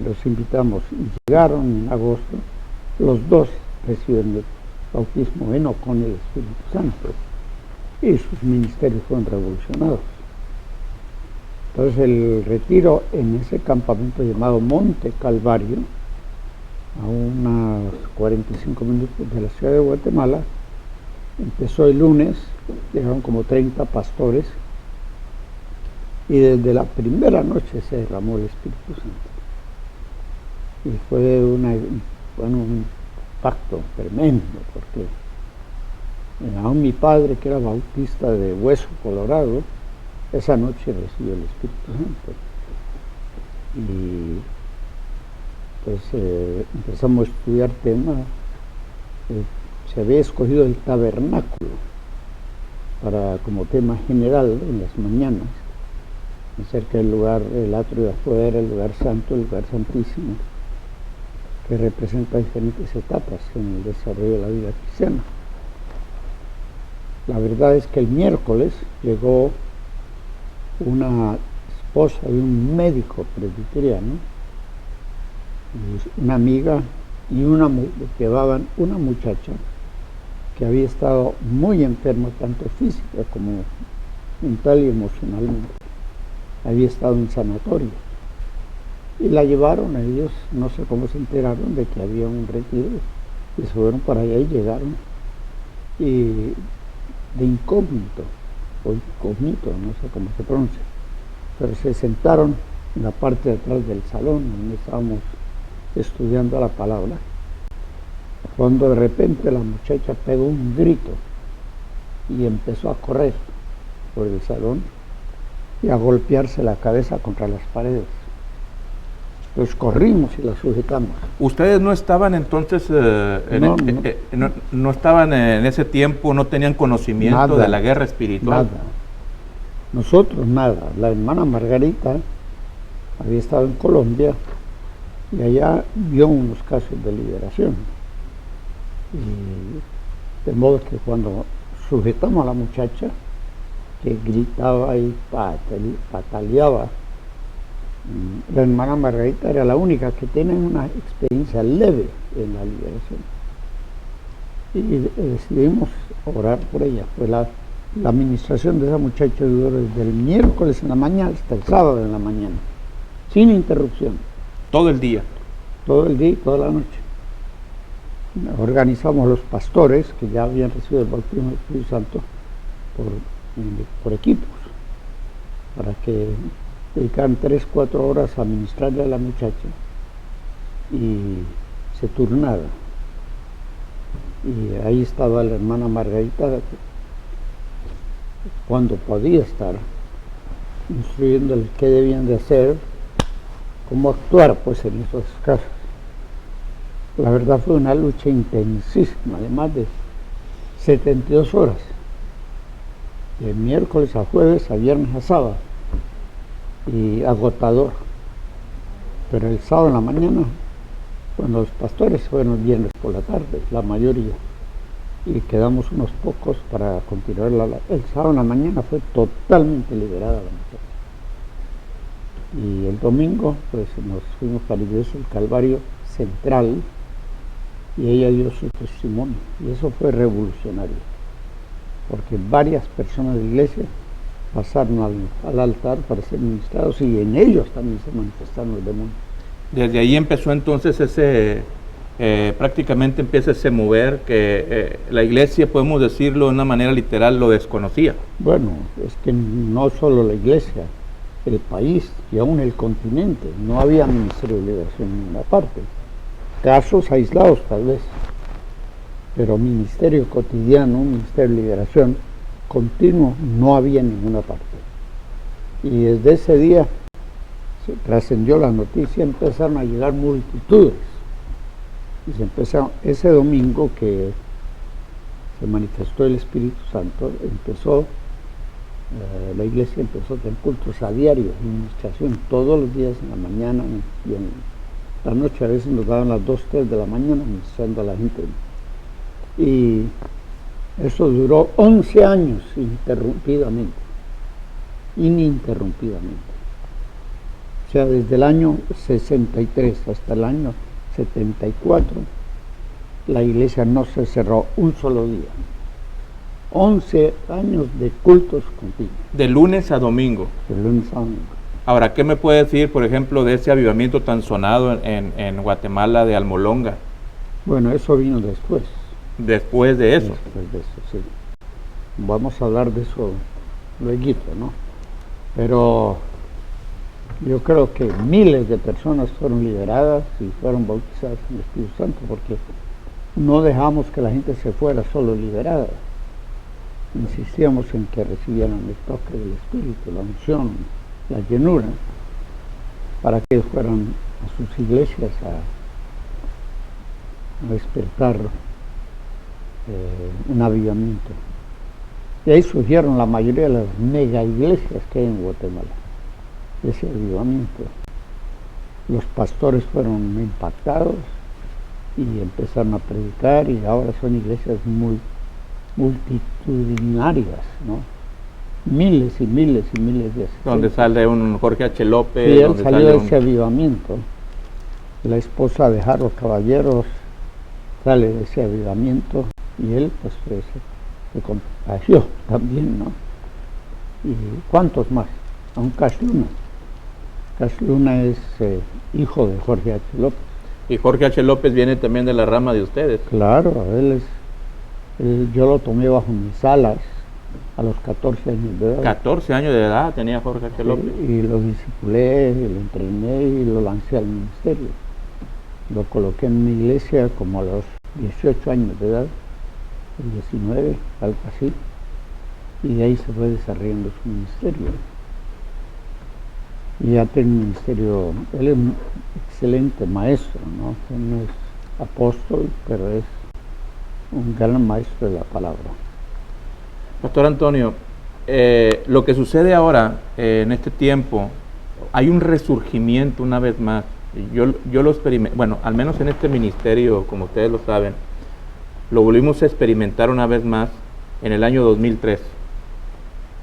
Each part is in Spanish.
los invitamos. Llegaron en agosto, los dos reciben el bautismo con el Espíritu Santo y sus ministerios fueron revolucionados. Entonces el retiro en ese campamento llamado Monte Calvario, a unos 45 minutos de la ciudad de Guatemala, empezó el lunes, llegaron como 30 pastores y desde la primera noche se derramó el Espíritu Santo. Y fue un impacto tremendo, porque aún mi padre, que era bautista de Hueso Colorado, esa noche recibió el Espíritu Santo. Y pues empezamos a estudiar tema. Se había escogido el tabernáculo como tema general en las mañanas, acerca del lugar, el atrio de afuera, el lugar santo, el lugar santísimo, que representa diferentes etapas en el desarrollo de la vida cristiana. La verdad es que el miércoles llegó una esposa de un médico presbiteriano, una amiga, y llevaban una muchacha que había estado muy enferma, tanto física como mental y emocionalmente. Había estado en sanatorio. Y la llevaron, ellos no sé cómo se enteraron de que había un retiro, y se fueron para allá y llegaron. Y de incógnito, o incógnito, no sé cómo se pronuncia, pero se sentaron en la parte de atrás del salón donde estábamos estudiando la palabra, cuando de repente la muchacha pegó un grito y empezó a correr por el salón y a golpearse la cabeza contra las paredes. Entonces corrimos y la sujetamos. ¿Ustedes no estaban entonces, no estaban en ese tiempo, no tenían conocimiento de la guerra espiritual? Nada. Nosotros nada. La hermana Margarita había estado en Colombia y allá vio unos casos de liberación. Y de modo que cuando sujetamos a la muchacha, que gritaba y pataleaba, la hermana Margarita era la única que tenía una experiencia leve en la liberación. Y decidimos orar por ella. Fue la administración de esa muchacha duró desde el miércoles en la mañana hasta el sábado en la mañana, sin interrupción. Todo el día. Todo el día y toda la noche. Organizamos los pastores que ya habían recibido el bautismo del Espíritu Santo por equipos, para que dedicaran 3-4 horas a ministrarle a la muchacha y se turnara. Y ahí estaba la hermana Margarita, cuando podía estar, instruyéndoles qué debían de hacer, cómo actuar pues en esos casos. La verdad fue una lucha intensísima, de más de 72 horas, de miércoles a jueves, a viernes a sábado, y agotador. Pero el sábado en la mañana, cuando los pastores fueron el viernes por la tarde, la mayoría, y quedamos unos pocos para continuar el sábado en la mañana fue totalmente liberada la mujer. Y el domingo pues nos fuimos para la iglesia del Calvario Central y ella dio su testimonio, y eso fue revolucionario, porque varias personas de la iglesia pasaron al altar para ser ministrados, y en ellos también se manifestaron los demonios. Desde ahí empezó entonces prácticamente empieza ese mover que la iglesia, podemos decirlo de una manera literal, lo desconocía. Bueno, es que no solo la iglesia, el país y aún el continente, no había ministerio de liberación en ninguna parte. Casos aislados tal vez, pero ministerio cotidiano, ministerio de liberación continuo, no había en ninguna parte. Y desde ese día se trascendió la noticia, empezaron a llegar multitudes. Y se empezaron, ese domingo que se manifestó el Espíritu Santo, la iglesia empezó a tener cultos a diario, administración todos los días en la mañana y en la noche. A veces nos daban las 2-3 de la mañana administrando a la gente. Y eso duró 11 años ininterrumpidamente. O sea, desde el año 63 hasta el año 74, la iglesia no se cerró un solo día. 11 años de cultos continuos. De lunes a domingo. De lunes a domingo. Ahora, ¿qué me puede decir, por ejemplo, de ese avivamiento tan sonado en Guatemala de Almolonga? Bueno, eso vino después. Después de eso. Después de eso, sí. Vamos a hablar de eso luego, ¿no? Pero yo creo que miles de personas fueron liberadas y fueron bautizadas en el Espíritu Santo, porque no dejamos que la gente se fuera solo liberada. Insistíamos en que recibieran el toque del Espíritu, la unción, la llenura, para que ellos fueran a sus iglesias a despertar un avivamiento. Y ahí surgieron la mayoría de las mega iglesias que hay en Guatemala, ese avivamiento. Los pastores fueron impactados y empezaron a predicar, y ahora son iglesias muy multitudinarias, ¿no? Miles y miles y miles de asistentes. Donde sale un Jorge H. López. Sí, él donde salió sale de ese avivamiento. La esposa de Harold Caballeros sale de ese avivamiento, y él pues se contagió también, ¿no? Y cuántos más, aún Cash Luna. Cash Luna es hijo de Jorge H. López. Y Jorge H. López viene también de la rama de ustedes. Claro, yo lo tomé bajo mis alas a los 14 años de edad. 14 años de edad tenía Jorge H. López. Y lo discipulé, lo entrené y lo lancé al ministerio. Lo coloqué en mi iglesia como a los 18 años de edad, 19, algo así, y de ahí se fue desarrollando su ministerio. Y ya tiene un ministerio, él es un excelente maestro, ¿no? Él no es apóstol, pero es un gran maestro de la palabra. Pastor Antonio, lo que sucede ahora, en este tiempo, hay un resurgimiento una vez más. Yo lo experimenté, bueno, al menos en este ministerio, como ustedes lo saben, lo volvimos a experimentar una vez más en el año 2003.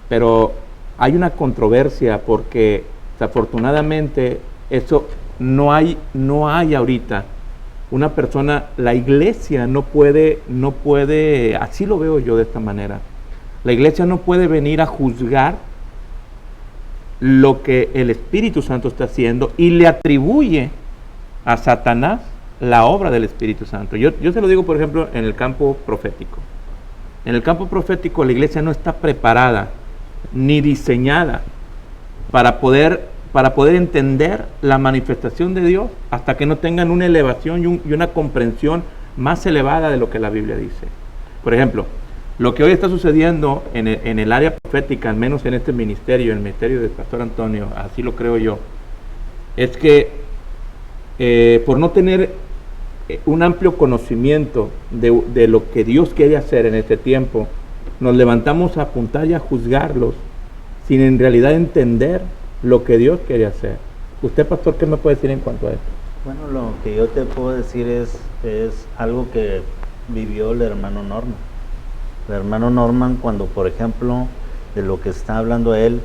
Pero hay una controversia porque desafortunadamente eso no hay ahorita una persona, la iglesia no puede, así lo veo yo de esta manera. La iglesia no puede venir a juzgar lo que el Espíritu Santo está haciendo y le atribuye a Satanás la obra del Espíritu Santo. Yo se lo digo, por ejemplo, en el campo profético. En el campo profético la iglesia no está preparada ni diseñada para poder entender la manifestación de Dios hasta que no tengan una elevación y una comprensión más elevada de lo que la Biblia dice. Por ejemplo, lo que hoy está sucediendo en el área profética, al menos en este ministerio, el ministerio del Pastor Antonio, así lo creo yo, es que por no tener un amplio conocimiento de lo que Dios quiere hacer en este tiempo, nos levantamos a apuntar y a juzgarlos sin en realidad entender lo que Dios quiere hacer. Usted, pastor, ¿qué me puede decir en cuanto a esto? Bueno, lo que yo te puedo decir es algo que vivió el hermano Norman. El hermano Norman, cuando, por ejemplo, de lo que está hablando él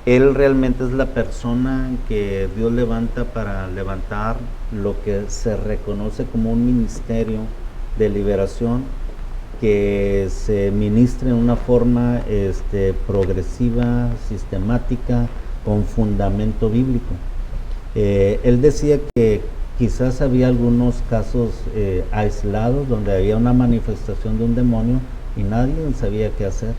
realmente es la persona que Dios levanta para levantar lo que se reconoce como un ministerio de liberación que se ministre en una forma progresiva, sistemática, con fundamento bíblico. Él decía que quizás había algunos casos aislados donde había una manifestación de un demonio y nadie sabía qué hacer.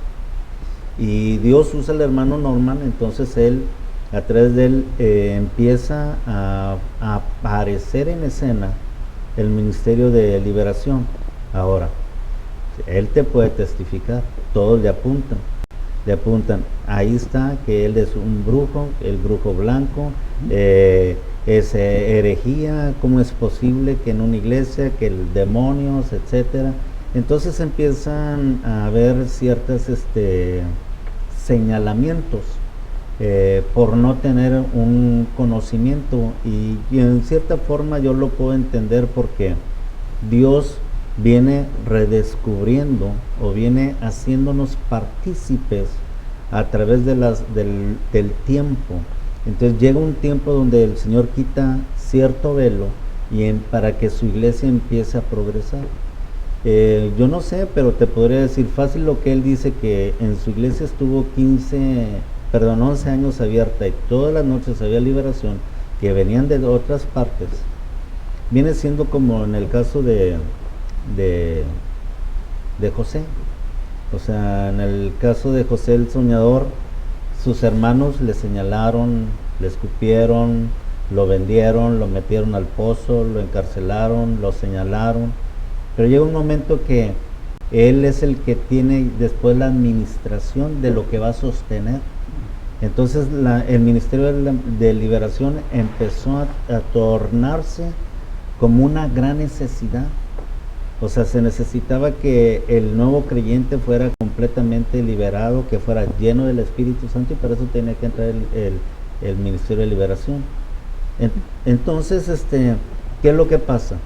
Y Dios usa al hermano Norman, entonces él, a través de él, empieza a aparecer en escena el ministerio de liberación. Ahora, él te puede testificar, todos le apuntan, ahí está, que él es un brujo, el brujo blanco, es herejía, ¿cómo es posible que en una iglesia, que el demonios, etcétera? Entonces empiezan a haber ciertos señalamientos por no tener un conocimiento, y en cierta forma yo lo puedo entender porque Dios viene redescubriendo o viene haciéndonos partícipes a través de del tiempo Entonces llega un tiempo donde el Señor quita cierto velo para que su iglesia empiece a progresar. Yo no sé, pero te podría decir fácil lo que él dice, que en su iglesia estuvo 11 años abierta y todas las noches había liberación, que venían de otras partes. Viene siendo como en el caso de José. O sea, en el caso de José el soñador, sus hermanos le señalaron, le escupieron, lo vendieron, lo metieron al pozo, lo encarcelaron, lo señalaron. Pero llega un momento que él es el que tiene después la administración de lo que va a sostener. Entonces el Ministerio de Liberación empezó a tornarse como una gran necesidad. O sea, se necesitaba que el nuevo creyente fuera completamente liberado, que fuera lleno del Espíritu Santo, y para eso tenía que entrar el Ministerio de Liberación. Entonces, ¿qué es lo que pasa?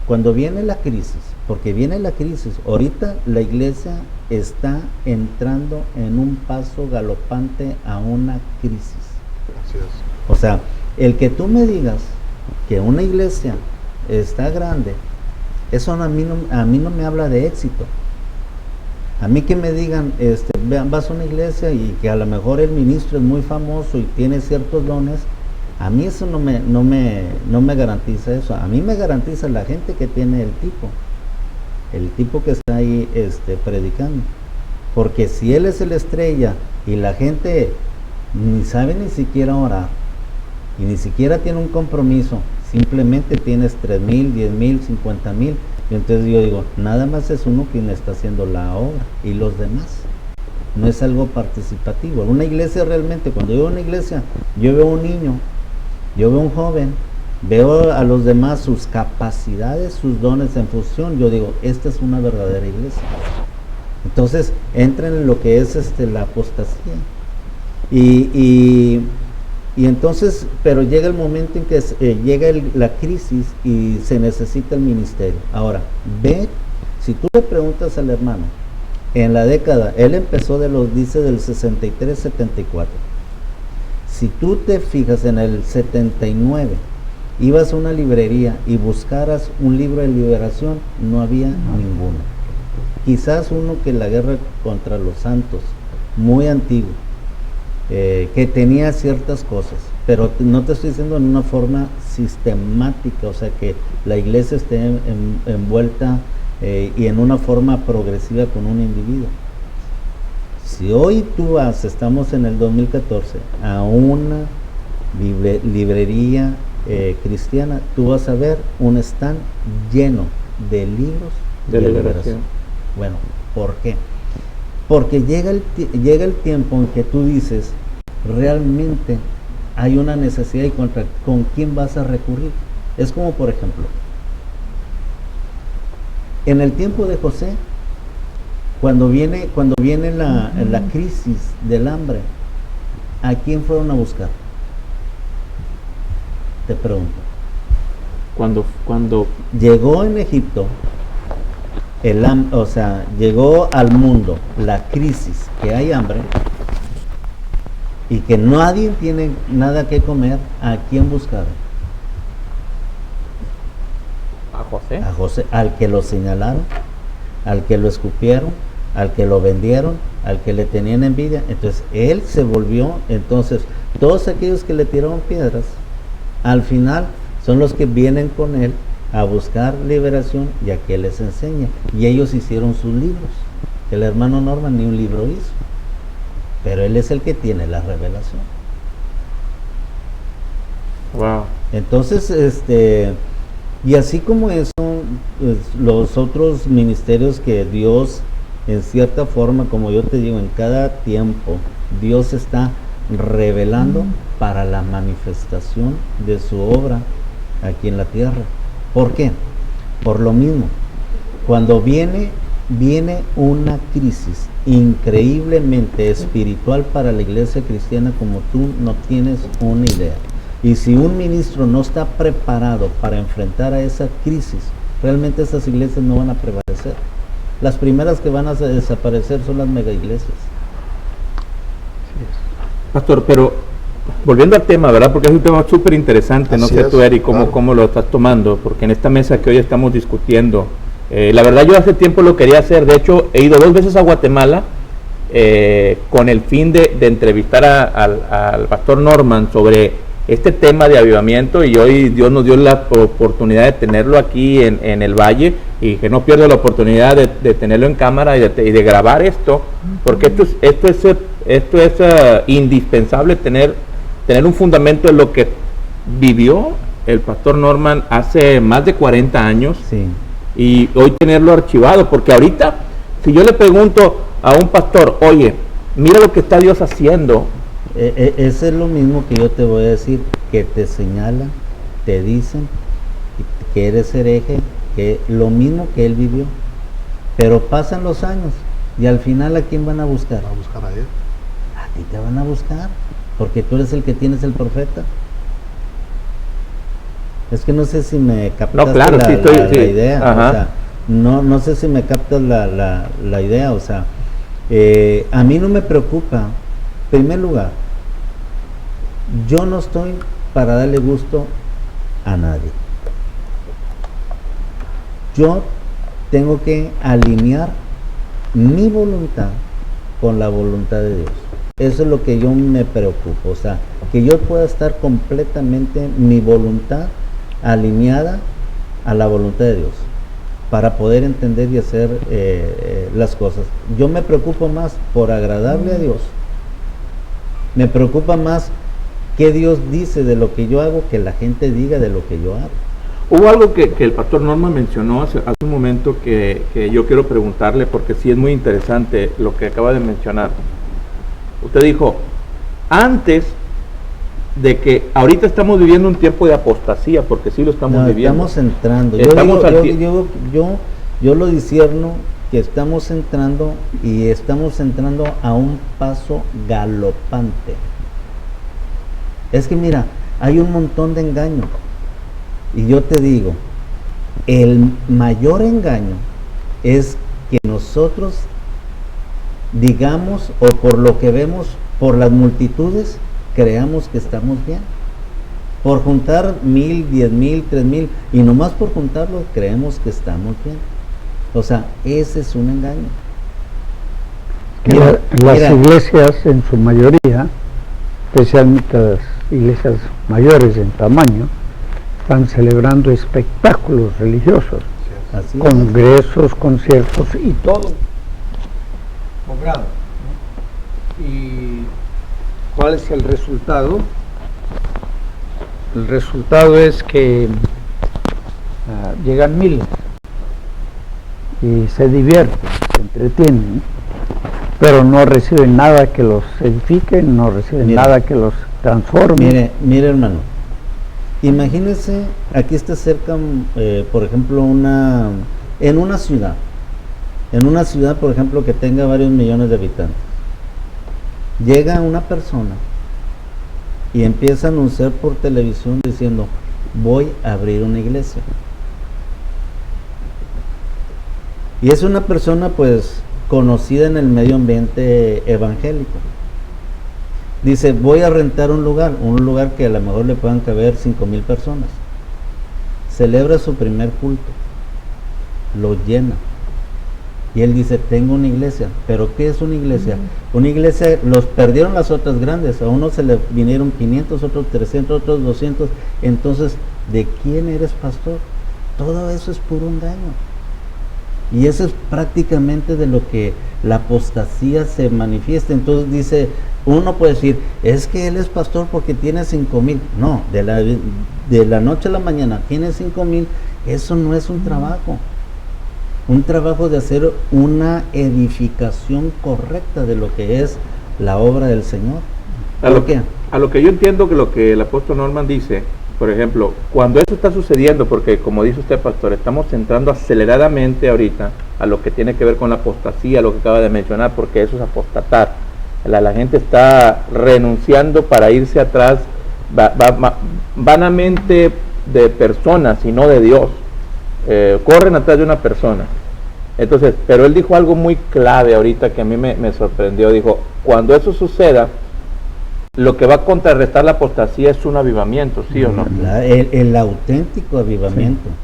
Cuando viene la crisis, porque viene la crisis, ahorita la iglesia está entrando en un paso galopante a una crisis. Gracias. O sea, el que tú me digas que una iglesia está grande, eso a mí no me habla de éxito. A mí que me digan, vas a una iglesia y que a lo mejor el ministro es muy famoso y tiene ciertos dones, a mí eso no me garantiza eso. A mí me garantiza la gente que tiene el tipo que está ahí predicando. Porque si él es el estrella y la gente ni sabe ni siquiera orar y ni siquiera tiene un compromiso, simplemente tienes 3,000, 10,000, 50,000, y entonces yo digo, nada más es uno quien está haciendo la obra y los demás. No es algo participativo. Una iglesia realmente, cuando yo veo una iglesia, yo veo un niño, yo veo un joven, veo a los demás sus capacidades, sus dones en función. Yo digo, esta es una verdadera iglesia. Entonces entran en lo que es la apostasía. Y entonces, pero llega el momento en que llega la crisis y se necesita el ministerio. Ahora, si tú le preguntas al hermano, en la década, él empezó dice del 63, 74. Si tú te fijas en el 79, ibas a una librería y buscaras un libro de liberación, no había ninguno. Quizás uno que la guerra contra los santos, muy antiguo, que tenía ciertas cosas, pero no te estoy diciendo en una forma sistemática, o sea que la iglesia esté envuelta y en una forma progresiva con un individuo. Si hoy tú estamos en el 2014, a una librería cristiana, tú vas a ver un stand lleno de libros de liberación. Bueno, ¿por qué? Porque llega el tiempo en que tú dices, realmente hay una necesidad y con quién vas a recurrir. Es como, por ejemplo, en el tiempo de José, cuando viene la crisis del hambre, ¿a quién fueron a buscar? Te pregunto. Cuando Llegó en Egipto, llegó al mundo la crisis, que hay hambre y que nadie tiene nada que comer, ¿a quién buscar? a José, al que lo señalaron, al que lo escupieron, al que lo vendieron, al que le tenían envidia. Entonces él se volvió, entonces todos aquellos que le tiraron piedras, al final son los que vienen con él a buscar liberación y a que les enseñe. Y ellos hicieron sus libros. El hermano Norman ni un libro hizo, pero él es el que tiene la revelación. Wow. Entonces, y así como eso, pues, los otros ministerios que Dios, en cierta forma, como yo te digo, en cada tiempo, Dios está revelando para la manifestación de su obra aquí en la tierra. ¿Por qué? Por lo mismo, cuando viene una crisis increíblemente espiritual para la iglesia cristiana, como tú no tienes una idea. Y si un ministro no está preparado para enfrentar a esa crisis, realmente esas iglesias no van a prevalecer. Las primeras que van a desaparecer son las mega iglesias. Pastor, pero volviendo al tema, ¿verdad? Porque es un tema súper interesante, no Así sé es, tú, Eric, claro. cómo lo estás tomando, porque en esta mesa que hoy estamos discutiendo, la verdad yo hace tiempo lo quería hacer, de hecho he ido 2 veces a Guatemala con el fin de entrevistar al pastor Norman sobre este tema de avivamiento, y hoy Dios nos dio la oportunidad de tenerlo aquí en el Valle, y que no pierda la oportunidad de tenerlo en cámara y de grabar esto, porque esto es indispensable tener un fundamento de lo que vivió el pastor Norman hace más de 40 años, Sí. y hoy tenerlo archivado, porque ahorita si yo le pregunto a un pastor, oye, mira lo que está Dios haciendo, Eso es lo mismo que yo te voy a decir, que te señalan, te dicen que eres hereje, que lo mismo que él vivió, pero pasan los años y al final ¿a quién van a buscar? Va a buscar a él. A ti te van a buscar, porque tú eres el que tienes el profeta. Es que no sé si me captas No, claro, sí, la sí. idea, Ajá. o sea, no sé si me captas la idea, o sea, a mí no me preocupa, en primer lugar, yo no estoy para darle gusto a nadie. Yo tengo que alinear mi voluntad con la voluntad de Dios. Eso es lo que yo me preocupo, o sea, que yo pueda estar completamente mi voluntad alineada a la voluntad de Dios para poder entender y hacer las cosas. Yo me preocupo más por agradarle a Dios, me preocupa más qué Dios dice de lo que yo hago que la gente diga de lo que yo hago. Hubo algo que el pastor Norman mencionó hace un momento que yo quiero preguntarle, porque sí es muy interesante lo que acaba de mencionar. Usted dijo, antes de que ahorita estamos viviendo un tiempo de apostasía, porque sí lo estamos viviendo. Estamos entrando. Estamos Yo lo discierno que estamos entrando, y estamos entrando a un paso galopante. Es que mira, hay un montón de engaños. Y yo te digo, el mayor engaño es que nosotros digamos, o por lo que vemos, por las multitudes, creamos que estamos bien. Por juntar 1000, 10,000, 3,000, y nomás por juntarlo creemos que estamos bien. O sea, ese es un engaño. Las iglesias en su mayoría, especialmente las iglesias mayores en tamaño, están celebrando espectáculos religiosos, Así es. congresos, conciertos y todo cobrado, ¿no? ¿Y cuál es el resultado? El resultado es que llegan miles y se divierten, se entretienen, pero no reciben nada que los edifique, no reciben nada que los transforme. Mire hermano, imagínese, aquí está cerca, por ejemplo, en una ciudad, por ejemplo, que tenga varios millones de habitantes, llega una persona y empieza a anunciar por televisión diciendo, voy a abrir una iglesia. Y es una persona pues conocida en el medio ambiente evangélico. Dice, voy a rentar un lugar que a lo mejor le puedan caber 5,000 personas. Celebra su primer culto, lo llena. Y él dice, tengo una iglesia. ¿Pero qué es una iglesia? Una iglesia, los perdieron las otras grandes. A unos se le vinieron 500, otros 300, otros 200. Entonces, ¿de quién eres pastor? Todo eso es puro engaño. Y eso es prácticamente de lo que la apostasía se manifiesta. Entonces dice, uno puede decir, es que él es pastor porque tiene 5,000. No, de la noche a la mañana tiene 5,000. Eso no es un trabajo. Un trabajo de hacer una edificación correcta de lo que es la obra del Señor. A lo que yo entiendo que lo que el apóstol Norman dice, por ejemplo, cuando eso está sucediendo, porque como dice usted, pastor, estamos entrando aceleradamente ahorita a lo que tiene que ver con la apostasía, lo que acaba de mencionar, porque eso es apostatar. La gente está renunciando para irse atrás vanamente de personas y no de Dios. Corren atrás de una persona. Entonces, pero él dijo algo muy clave ahorita que a mí me sorprendió. Dijo, cuando eso suceda, lo que va a contrarrestar la apostasía es un avivamiento, ¿sí o no? El auténtico avivamiento. Sí.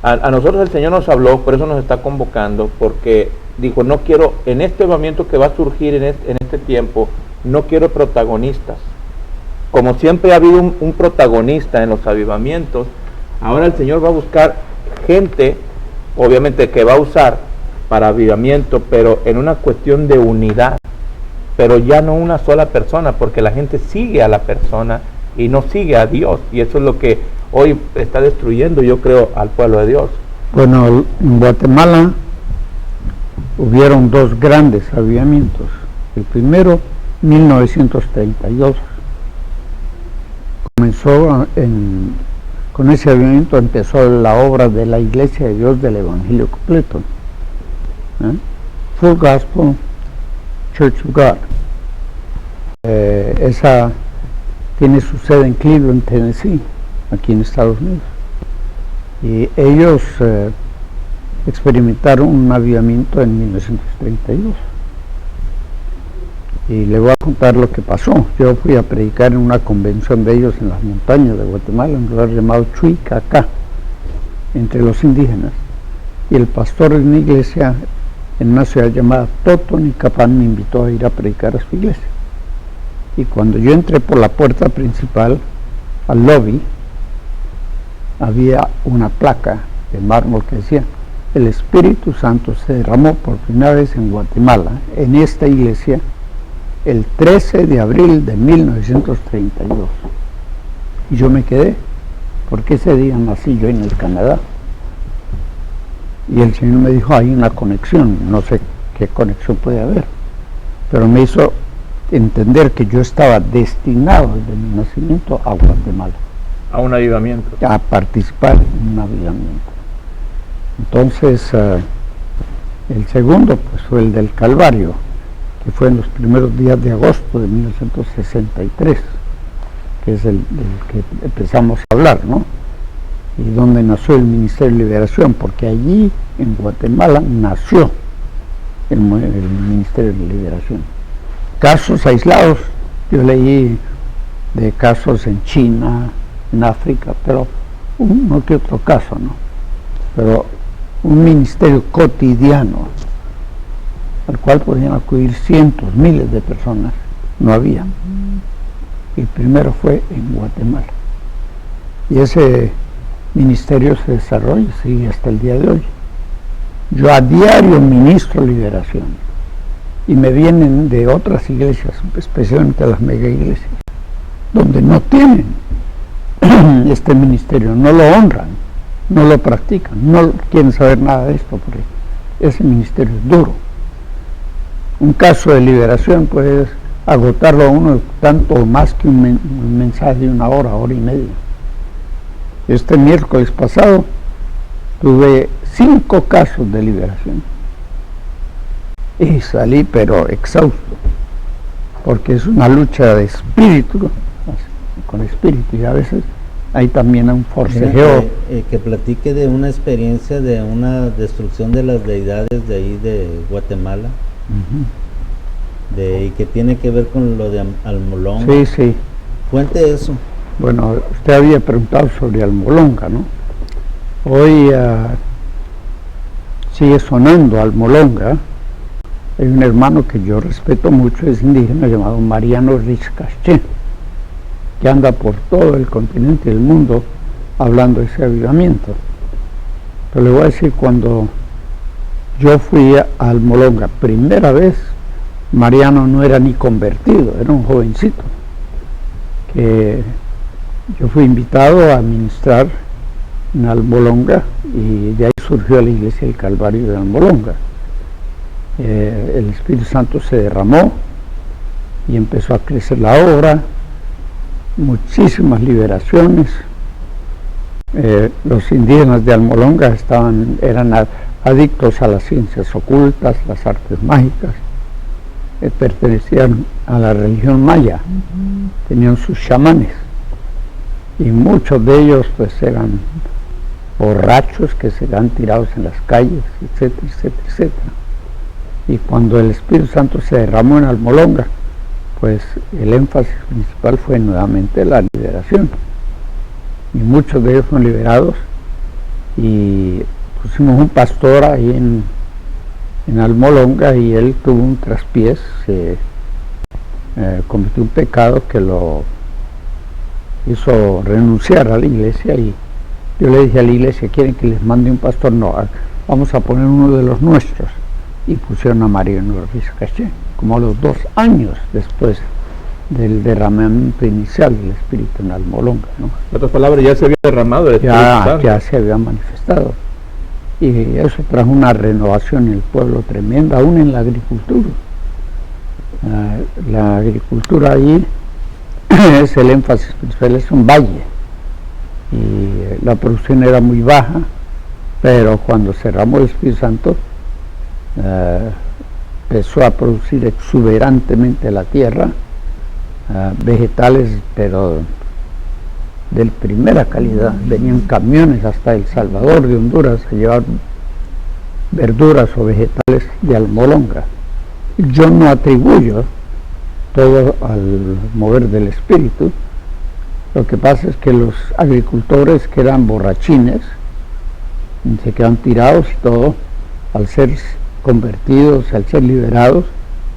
A nosotros el Señor nos habló, por eso nos está convocando, porque dijo, no quiero, en este avivamiento que va a surgir en este tiempo, no quiero protagonistas. Como siempre ha habido un protagonista en los avivamientos, ahora el Señor va a buscar gente, obviamente que va a usar para avivamiento, pero en una cuestión de unidad, pero ya no una sola persona, porque la gente sigue a la persona y no sigue a Dios, y eso es lo que hoy está destruyendo, yo creo, al pueblo de Dios. Bueno, en Guatemala hubieron dos grandes avivamientos. El primero, 1932. Con ese avivamiento empezó la obra de la Iglesia de Dios del Evangelio completo. Full Gospel Church of God. Esa tiene su sede en Cleveland, Tennessee, aquí en Estados Unidos. Y ellos experimentaron un avivamiento en 1932. Y le voy a contar lo que pasó. Yo fui a predicar en una convención de ellos en las montañas de Guatemala, en un lugar llamado Chuicacá, entre los indígenas. Y el pastor de una iglesia en una ciudad llamada Totonicapán me invitó a ir a predicar a su iglesia. Y cuando yo entré por la puerta principal al lobby, había una placa de mármol que decía: el Espíritu Santo se derramó por primera vez en Guatemala, en esta iglesia, el 13 de abril de 1932. Y yo me quedé, porque ese día nací yo en el Canadá. Y el Señor me dijo, hay una conexión, no sé qué conexión puede haber, pero me hizo entender que yo estaba destinado desde mi nacimiento a Guatemala. A un avivamiento. A participar en un avivamiento. Entonces, el segundo pues fue el del Calvario, que fue en los primeros días de agosto de 1963, que es el que empezamos a hablar, ¿no? Y donde nació el Ministerio de Liberación, porque allí en Guatemala nació el Ministerio de Liberación. Casos aislados, yo leí de casos en China, en África, pero uno que otro caso, ¿no? Pero un ministerio cotidiano al cual podían acudir cientos, miles de personas, no había. El primero fue en Guatemala. Y ese ministerio se desarrolla y sigue hasta el día de hoy. Yo a diario ministro liberación y me vienen de otras iglesias, especialmente las mega iglesias, donde no tienen este ministerio, no lo honran, no lo practican, no quieren saber nada de esto, porque ese ministerio es duro. Un caso de liberación puede agotarlo a uno tanto más que un mensaje de una hora, hora y media. Este miércoles pasado tuve 5 casos de liberación y salí pero exhausto, porque es una lucha de espíritu con espíritu, y a veces hay también un forcejeo. Que platique de una experiencia de una destrucción de las deidades de ahí de Guatemala. Y que tiene que ver con lo de Almolonga. Sí, sí. Cuente eso. Bueno, usted había preguntado sobre Almolonga, ¿no? Hoy sigue sonando Almolonga. Hay un hermano que yo respeto mucho, es indígena, llamado Mariano Rizcaché, que anda por todo el continente del mundo hablando de ese avivamiento. Pero le voy a decir, cuando yo fui a Almolonga primera vez, Mariano no era ni convertido, era un jovencito, que yo fui invitado a ministrar en Almolonga, y de ahí surgió la iglesia del Calvario de Almolonga. El Espíritu Santo se derramó y empezó a crecer la obra, muchísimas liberaciones. Los indígenas de Almolonga eran adictos a las ciencias ocultas, las artes mágicas, pertenecían a la religión maya, tenían sus chamanes, y muchos de ellos pues eran borrachos que se han tirados en las calles, etcétera, etcétera, etcétera. Y cuando el Espíritu Santo se derramó en Almolonga, pues el énfasis principal fue nuevamente la liberación. Y muchos de ellos son liberados, y pusimos un pastor ahí en Almolonga, y él tuvo un traspiés, cometió un pecado que lo hizo renunciar a la iglesia, y yo le dije a la iglesia: ¿quieren que les mande un pastor? No, vamos a poner uno de los nuestros. Y pusieron a Mariano Ortiz Caché, como a los 2 años después del derramamiento inicial del Espíritu en Almolonga, ¿no? En otras palabras, ya se había derramado el Espíritu Santo. Ya se había manifestado. Y eso trajo una renovación en el pueblo tremenda, aún en la agricultura. La agricultura ahí es el énfasis principal, es un valle, y la producción era muy baja, pero cuando cerramos el Espíritu Santo, empezó a producir exuberantemente la tierra, vegetales, pero de primera calidad. Venían camiones hasta El Salvador, de Honduras, a llevar verduras o vegetales de Almolonga. Yo no atribuyo todo al mover del Espíritu. Lo que pasa es que los agricultores, que eran borrachines, se quedan tirados y todo, al ser convertidos, al ser liberados,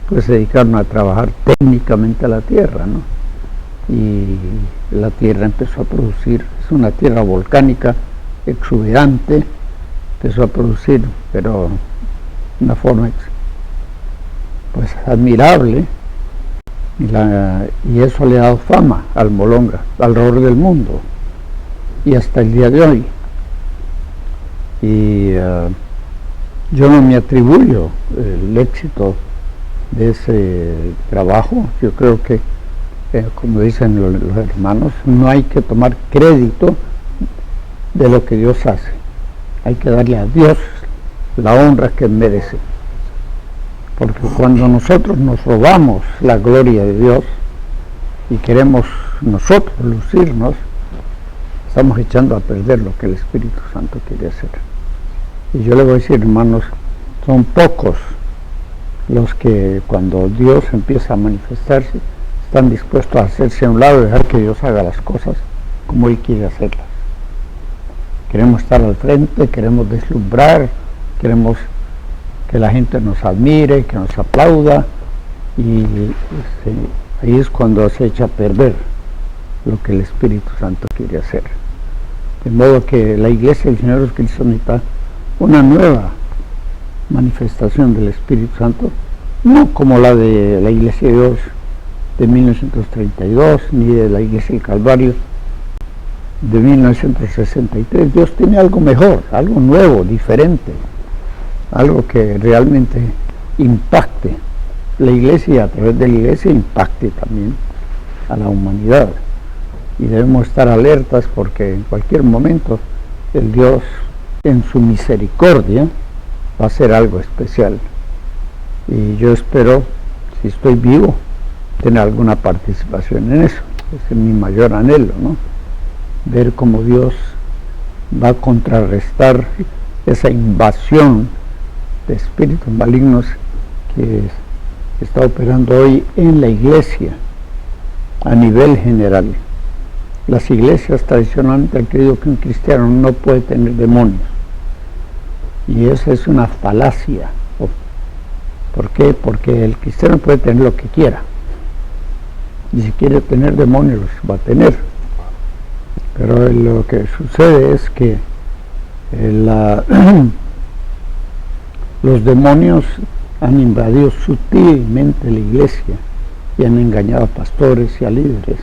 pues se dedicaron a trabajar técnicamente a la tierra, ¿no? Y la tierra empezó a producir, es una tierra volcánica exuberante, empezó a producir, pero de una forma pues admirable, y eso le ha dado fama al Almolonga alrededor del mundo y hasta el día de hoy. Y yo no me atribuyo el éxito de ese trabajo. Yo creo que, como dicen los hermanos, no hay que tomar crédito de lo que Dios hace. Hay que darle a Dios la honra que merece. Porque cuando nosotros nos robamos la gloria de Dios y queremos nosotros lucirnos, estamos echando a perder lo que el Espíritu Santo quiere hacer. Y yo le voy a decir, hermanos, son pocos los que, cuando Dios empieza a manifestarse, están dispuestos a hacerse a un lado y dejar que Dios haga las cosas como Él quiere hacerlas. Queremos estar al frente, queremos deslumbrar, queremos que la gente nos admire, que nos aplauda, y ahí es cuando se echa a perder lo que el Espíritu Santo quiere hacer. De modo que la Iglesia del Señor Jesucristo necesita una nueva manifestación del Espíritu Santo, no como la de la Iglesia de Dios de 1932, ni de la Iglesia del Calvario de 1963. Dios tiene algo mejor, algo nuevo, diferente, algo que realmente impacte la Iglesia, y a través de la Iglesia impacte también a la humanidad. Y debemos estar alertas, porque en cualquier momento el Dios, en su misericordia, va a hacer algo especial. Y yo espero, si estoy vivo, tener alguna participación en eso. Ese es mi mayor anhelo, ¿no? Ver cómo Dios va a contrarrestar esa invasión de espíritus malignos que está operando hoy en la Iglesia a nivel general. Las iglesias tradicionalmente han creído que un cristiano no puede tener demonios, y esa es una falacia. ¿Por qué? Porque el cristiano puede tener lo que quiera, y si quiere tener demonios los va a tener. Pero lo que sucede es que los demonios han invadido sutilmente la iglesia y han engañado a pastores y a líderes,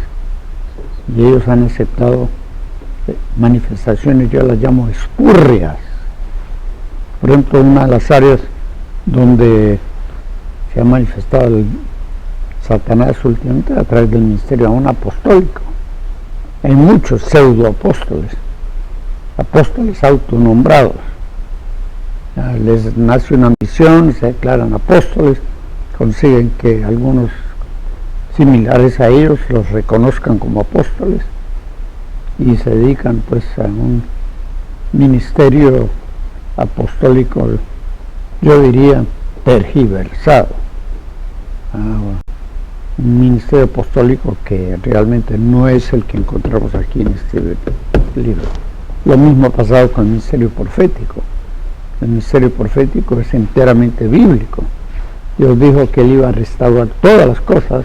y ellos han aceptado manifestaciones, yo las llamo espúrreas. Por ejemplo, una de las áreas donde se ha manifestado el Satanás últimamente, a través del ministerio aún apostólico. Hay muchos pseudoapóstoles, apóstoles autonombrados. Les nace una misión, se declaran apóstoles, consiguen que algunos similares a ellos los reconozcan como apóstoles, y se dedican pues a un ministerio apostólico, yo diría tergiversado, un ministerio apostólico que realmente no es el que encontramos aquí en este libro. Lo mismo ha pasado con el ministerio profético. El ministerio profético es enteramente bíblico. Dios dijo que Él iba a restaurar todas las cosas,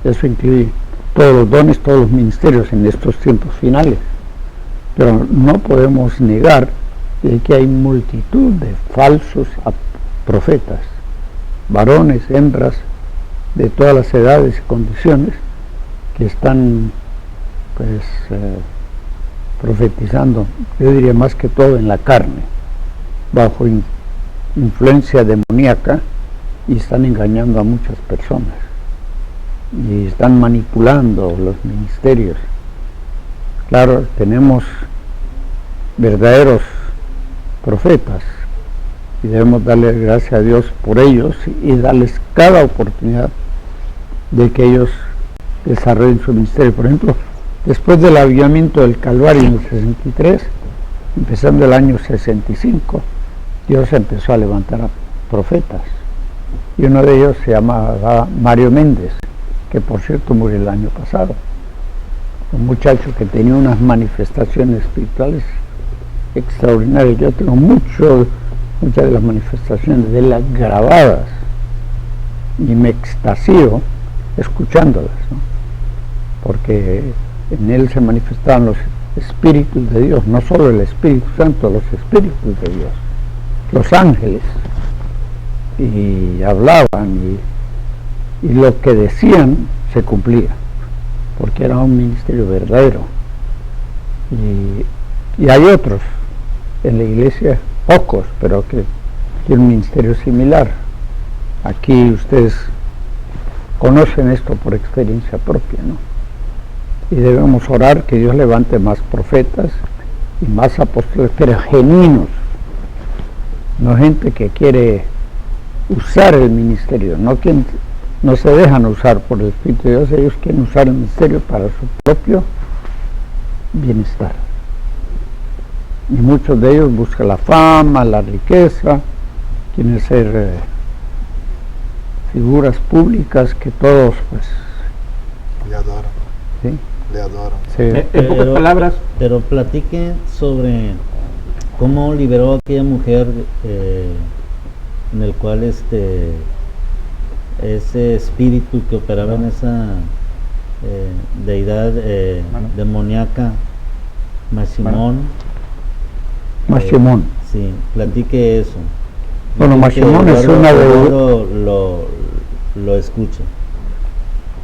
eso incluye todos los dones, todos los ministerios en estos tiempos finales. Pero no podemos negar que hay multitud de falsos profetas, varones, hembras, de todas las edades y condiciones, que están pues profetizando, yo diría más que todo en la carne, bajo influencia demoníaca, y están engañando a muchas personas y están manipulando los ministerios. Claro, tenemos verdaderos profetas y debemos darle gracias a Dios por ellos y darles cada oportunidad de que ellos desarrollen su ministerio. Por ejemplo, después del avivamiento del Calvario en el 63, empezando el año 65, Dios empezó a levantar a profetas, y uno de ellos se llamaba Mario Méndez, que por cierto murió el año pasado. Un muchacho que tenía unas manifestaciones espirituales extraordinarias. Yo tengo muchas de las manifestaciones de él grabadas y me extasío escuchándolas, ¿no? Porque en él se manifestaban los espíritus de Dios, no solo el Espíritu Santo, los espíritus de Dios, los ángeles, y hablaban y lo que decían se cumplía, porque era un ministerio verdadero. Y hay otros en la iglesia, pocos, pero que tienen un ministerio similar. Aquí ustedes conocen esto por experiencia propia, ¿no? Y debemos orar que Dios levante más profetas y más apóstoles, pero genuinos, no gente que quiere usar el ministerio, no se dejan usar por el Espíritu de Dios. Ellos quieren usar el ministerio para su propio bienestar, y muchos de ellos buscan la fama, la riqueza, quieren ser figuras públicas que todos pues le adoran. ¿sí? Le adoran. Sí. En pocas palabras, Pero platique sobre cómo liberó a aquella mujer en el cual ese espíritu que operaba en esa deidad demoníaca, Mashimón. Mashimón. Sí, platique eso. Bueno, Mashimón es una deidad. Lo escuche.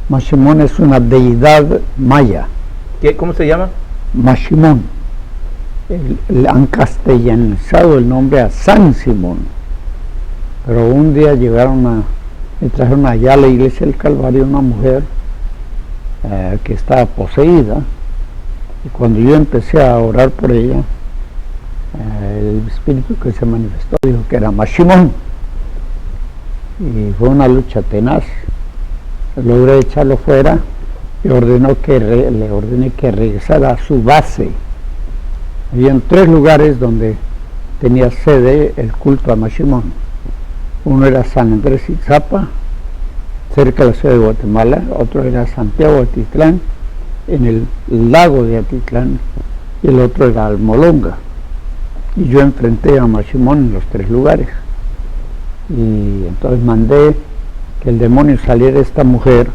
Mashimón es una deidad maya. ¿cómo se llama? Mashimón. Han castellanizado el nombre a San Simón. Pero un día me trajeron allá a la iglesia del Calvario una mujer que estaba poseída, y cuando yo empecé a orar por ella, el espíritu que se manifestó dijo que era Mashimón, y fue una lucha tenaz. Logré echarlo fuera y le ordené que regresara a su base. Habían 3 lugares donde tenía sede el culto a Mashimón. Uno era San Andrés Itzapa, cerca de la ciudad de Guatemala. Otro era Santiago de Atitlán, en el lago de Atitlán, y el otro era Almolonga. Y yo enfrenté a Mashimón en los 3 lugares. Y entonces mandé que el demonio saliera de esta mujer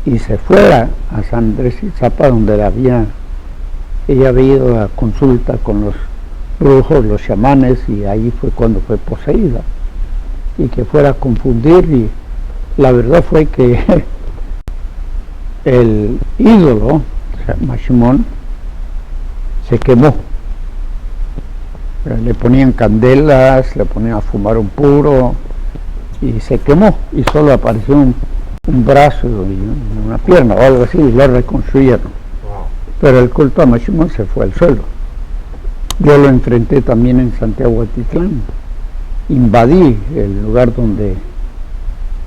y se fuera a San Andrés Itzapa, donde ella había ido a consulta con los brujos, los chamanes, y ahí fue cuando fue poseída, y que fuera a confundir. Y la verdad fue que el ídolo, o sea, Mashimón, se quemó. Le ponían candelas, le ponían a fumar un puro, y se quemó, y solo apareció un brazo y una pierna o algo así, y lo reconstruyeron. Wow. Pero el culto a Mashimón se fue al suelo. Yo lo enfrenté también en Santiago Atitlán. Invadí el lugar donde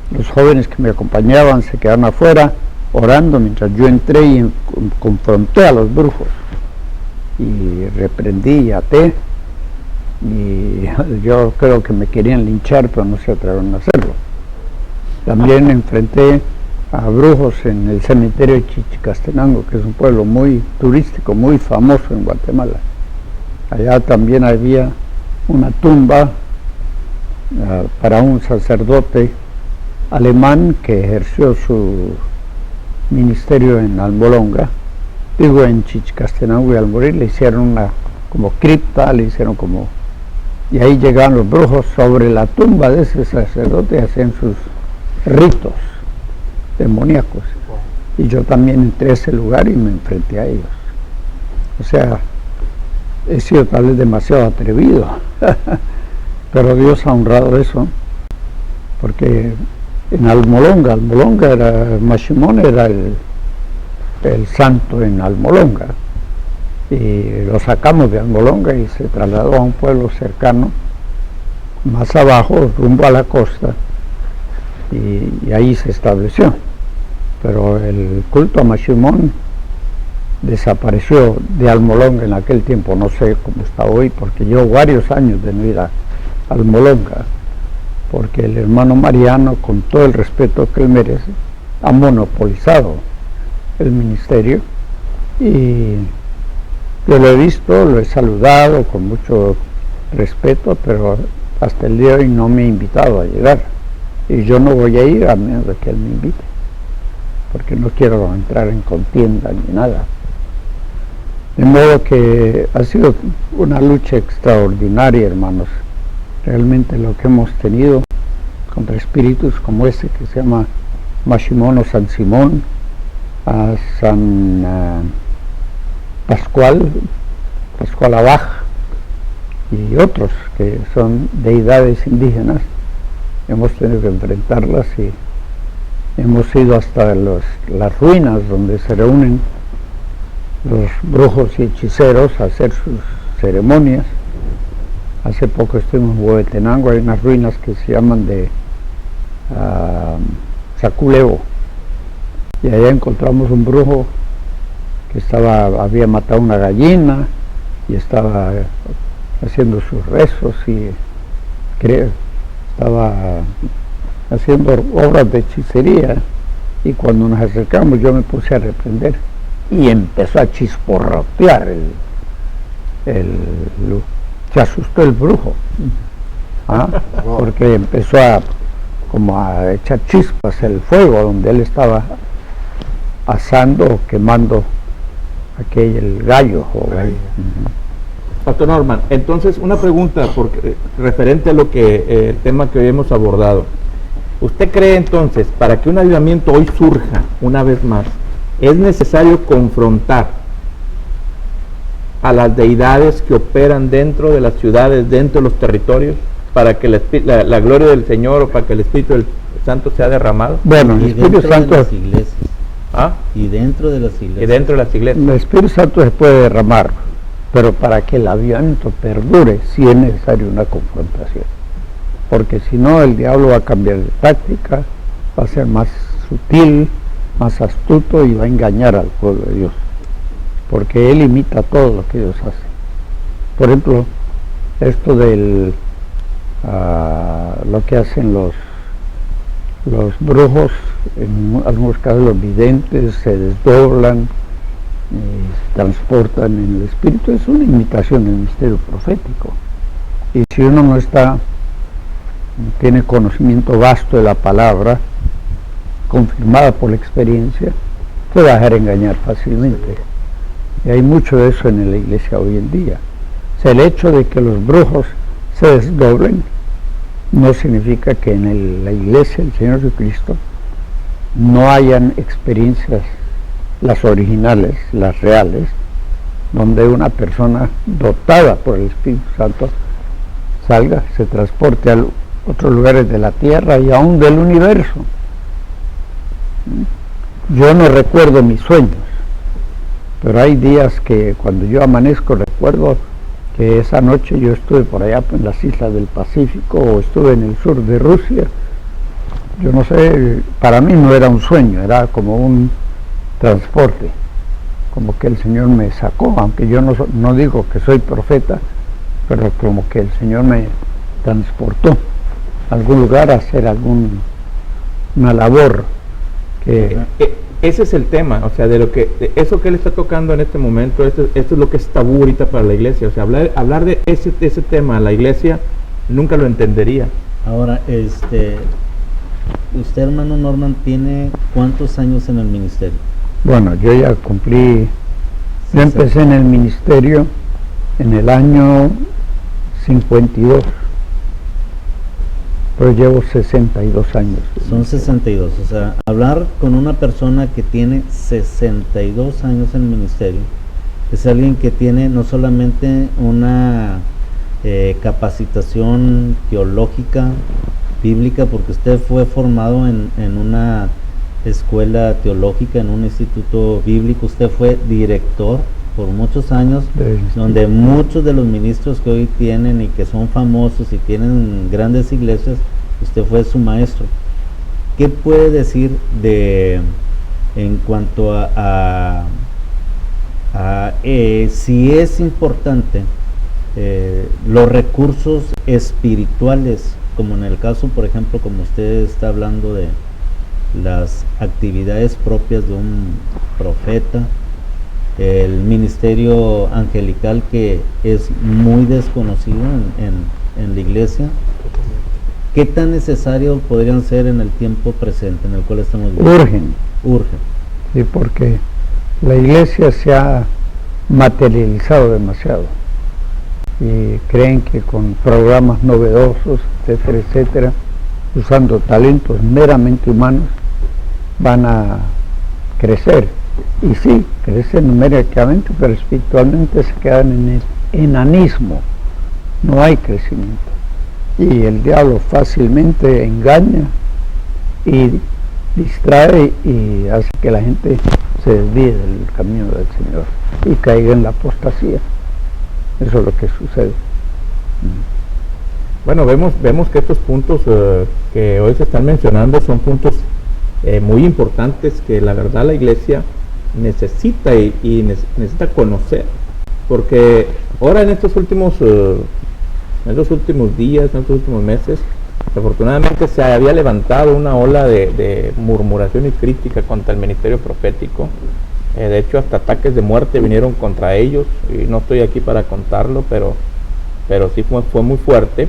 los jóvenes que me acompañaban se quedaron afuera orando mientras yo entré y confronté a los brujos y reprendí y até, y yo creo que me querían linchar, pero no se atrevieron a hacerlo. También enfrenté a brujos en el cementerio de Chichicastenango, que es un pueblo muy turístico, muy famoso en Guatemala. Allá también había una tumba para un sacerdote alemán que ejerció su ministerio en Almolonga, digo en Chichicastenango, y al morir le hicieron una como cripta, le hicieron como, y ahí llegaban los brujos sobre la tumba de ese sacerdote y hacían sus ritos demoníacos. Y yo también entré a ese lugar y me enfrenté a ellos. O sea, he sido tal vez demasiado atrevido, pero Dios ha honrado eso, porque en Almolonga era, Mashimón era el santo en Almolonga, y lo sacamos de Almolonga y se trasladó a un pueblo cercano, más abajo, rumbo a la costa, y ahí se estableció. Pero el culto a Mashimón desapareció de Almolonga en aquel tiempo, no sé cómo está hoy, porque llevo varios años de no ir a Almolonga, porque el hermano Mariano, con todo el respeto que él merece, ha monopolizado el ministerio, y yo lo he visto, lo he saludado con mucho respeto, pero hasta el día de hoy no me ha invitado a llegar, y yo no voy a ir a menos de que él me invite, porque no quiero entrar en contienda ni nada. De modo que ha sido una lucha extraordinaria, hermanos. Realmente lo que hemos tenido contra espíritus como ese que se llama Mashimón o San Simón, a San Pascual Abaj y otros que son deidades indígenas, hemos tenido que enfrentarlas, y hemos ido hasta las ruinas donde se reúnen los brujos y hechiceros a hacer sus ceremonias. Hace poco estuvimos en Huehuetenango, hay unas ruinas que se llaman de Saculeo, y allá encontramos un brujo que había matado una gallina y estaba haciendo sus rezos, y estaba haciendo obras de hechicería, y cuando nos acercamos yo me puse a reprender y empezó a chisporrotear se asustó el brujo, porque empezó como a echar chispas el fuego donde él estaba asando o quemando el gallo. Pastor Norman, entonces una pregunta referente a el tema que hoy hemos abordado. ¿Usted cree entonces, para que un avivamiento hoy surja una vez más, es necesario confrontar a las deidades que operan dentro de las ciudades, dentro de los territorios, para que la gloria del Señor o para que el Espíritu del Santo sea derramado? Bueno, el Espíritu Santo, las iglesias. Y dentro de las iglesias. Y dentro de las iglesias. El Espíritu Santo se puede derramar, pero para que el avivamiento perdure sí es necesario una confrontación, porque si no el diablo va a cambiar de táctica, va a ser más sutil, más astuto, y va a engañar al pueblo de Dios, porque él imita todo lo que Dios hace. Por ejemplo, esto del lo que hacen los brujos, en algunos casos los videntes se desdoblan y se transportan en el espíritu, es una imitación del misterio profético. Y si uno no tiene conocimiento vasto de la palabra, confirmada por la experiencia, puede dejar engañar fácilmente. Y hay mucho de eso en la iglesia hoy en día. O sea, el hecho de que los brujos se desdoblen no significa que en la iglesia del Señor Jesucristo no hayan experiencias, las originales, las reales, donde una persona dotada por el Espíritu Santo salga, se transporte a otros lugares de la tierra y aún del universo. Yo no recuerdo mis sueños, pero hay días que cuando yo amanezco recuerdo que esa noche yo estuve por allá en las islas del Pacífico, o estuve en el sur de Rusia. Yo no sé, para mí no era un sueño, era como un transporte, como que el Señor me sacó, aunque yo no digo que soy profeta, pero como que el Señor me transportó a algún lugar a hacer una labor que Ese es el tema, o sea, eso que él está tocando en este momento, esto es lo que es tabú ahorita para la iglesia, o sea, hablar de ese tema a la iglesia nunca lo entendería. Ahora, usted, hermano Norman, ¿tiene cuántos años en el ministerio? bueno, yo ya cumplí, yo empecé en el ministerio en el año 52, pero llevo 62 años. Son 62, o sea, hablar con una persona que tiene 62 años en el ministerio es alguien que tiene no solamente una capacitación teológica, bíblica, porque usted fue formado en una escuela teológica, en un instituto bíblico, usted fue director por muchos años, donde muchos de los ministros que hoy tienen y que son famosos y tienen grandes iglesias, usted fue su maestro. ¿Qué puede decir en cuanto a si es importante los recursos espirituales, como en el caso, por ejemplo, como usted está hablando de las actividades propias de un profeta, el ministerio angelical, que es muy desconocido en la iglesia? ¿Qué tan necesarios podrían ser en el tiempo presente en el cual estamos viviendo? Urgen. Sí, porque la iglesia se ha materializado demasiado y creen que con programas novedosos, etcétera, etcétera, usando talentos meramente humanos, van a crecer. Y sí, crecen numéricamente, pero espiritualmente se quedan en el enanismo, no hay crecimiento. Y el diablo fácilmente engaña y distrae y hace que la gente se desvíe del camino del Señor y caiga en la apostasía. Eso es lo que sucede. Bueno, vemos que estos puntos que hoy se están mencionando son puntos muy importantes que la verdad la iglesia necesita y necesita conocer, porque ahora en estos últimos días, en estos últimos meses, afortunadamente se había levantado una ola de murmuración y crítica contra el ministerio profético. De hecho, hasta ataques de muerte vinieron contra ellos, y no estoy aquí para contarlo, pero sí fue muy fuerte.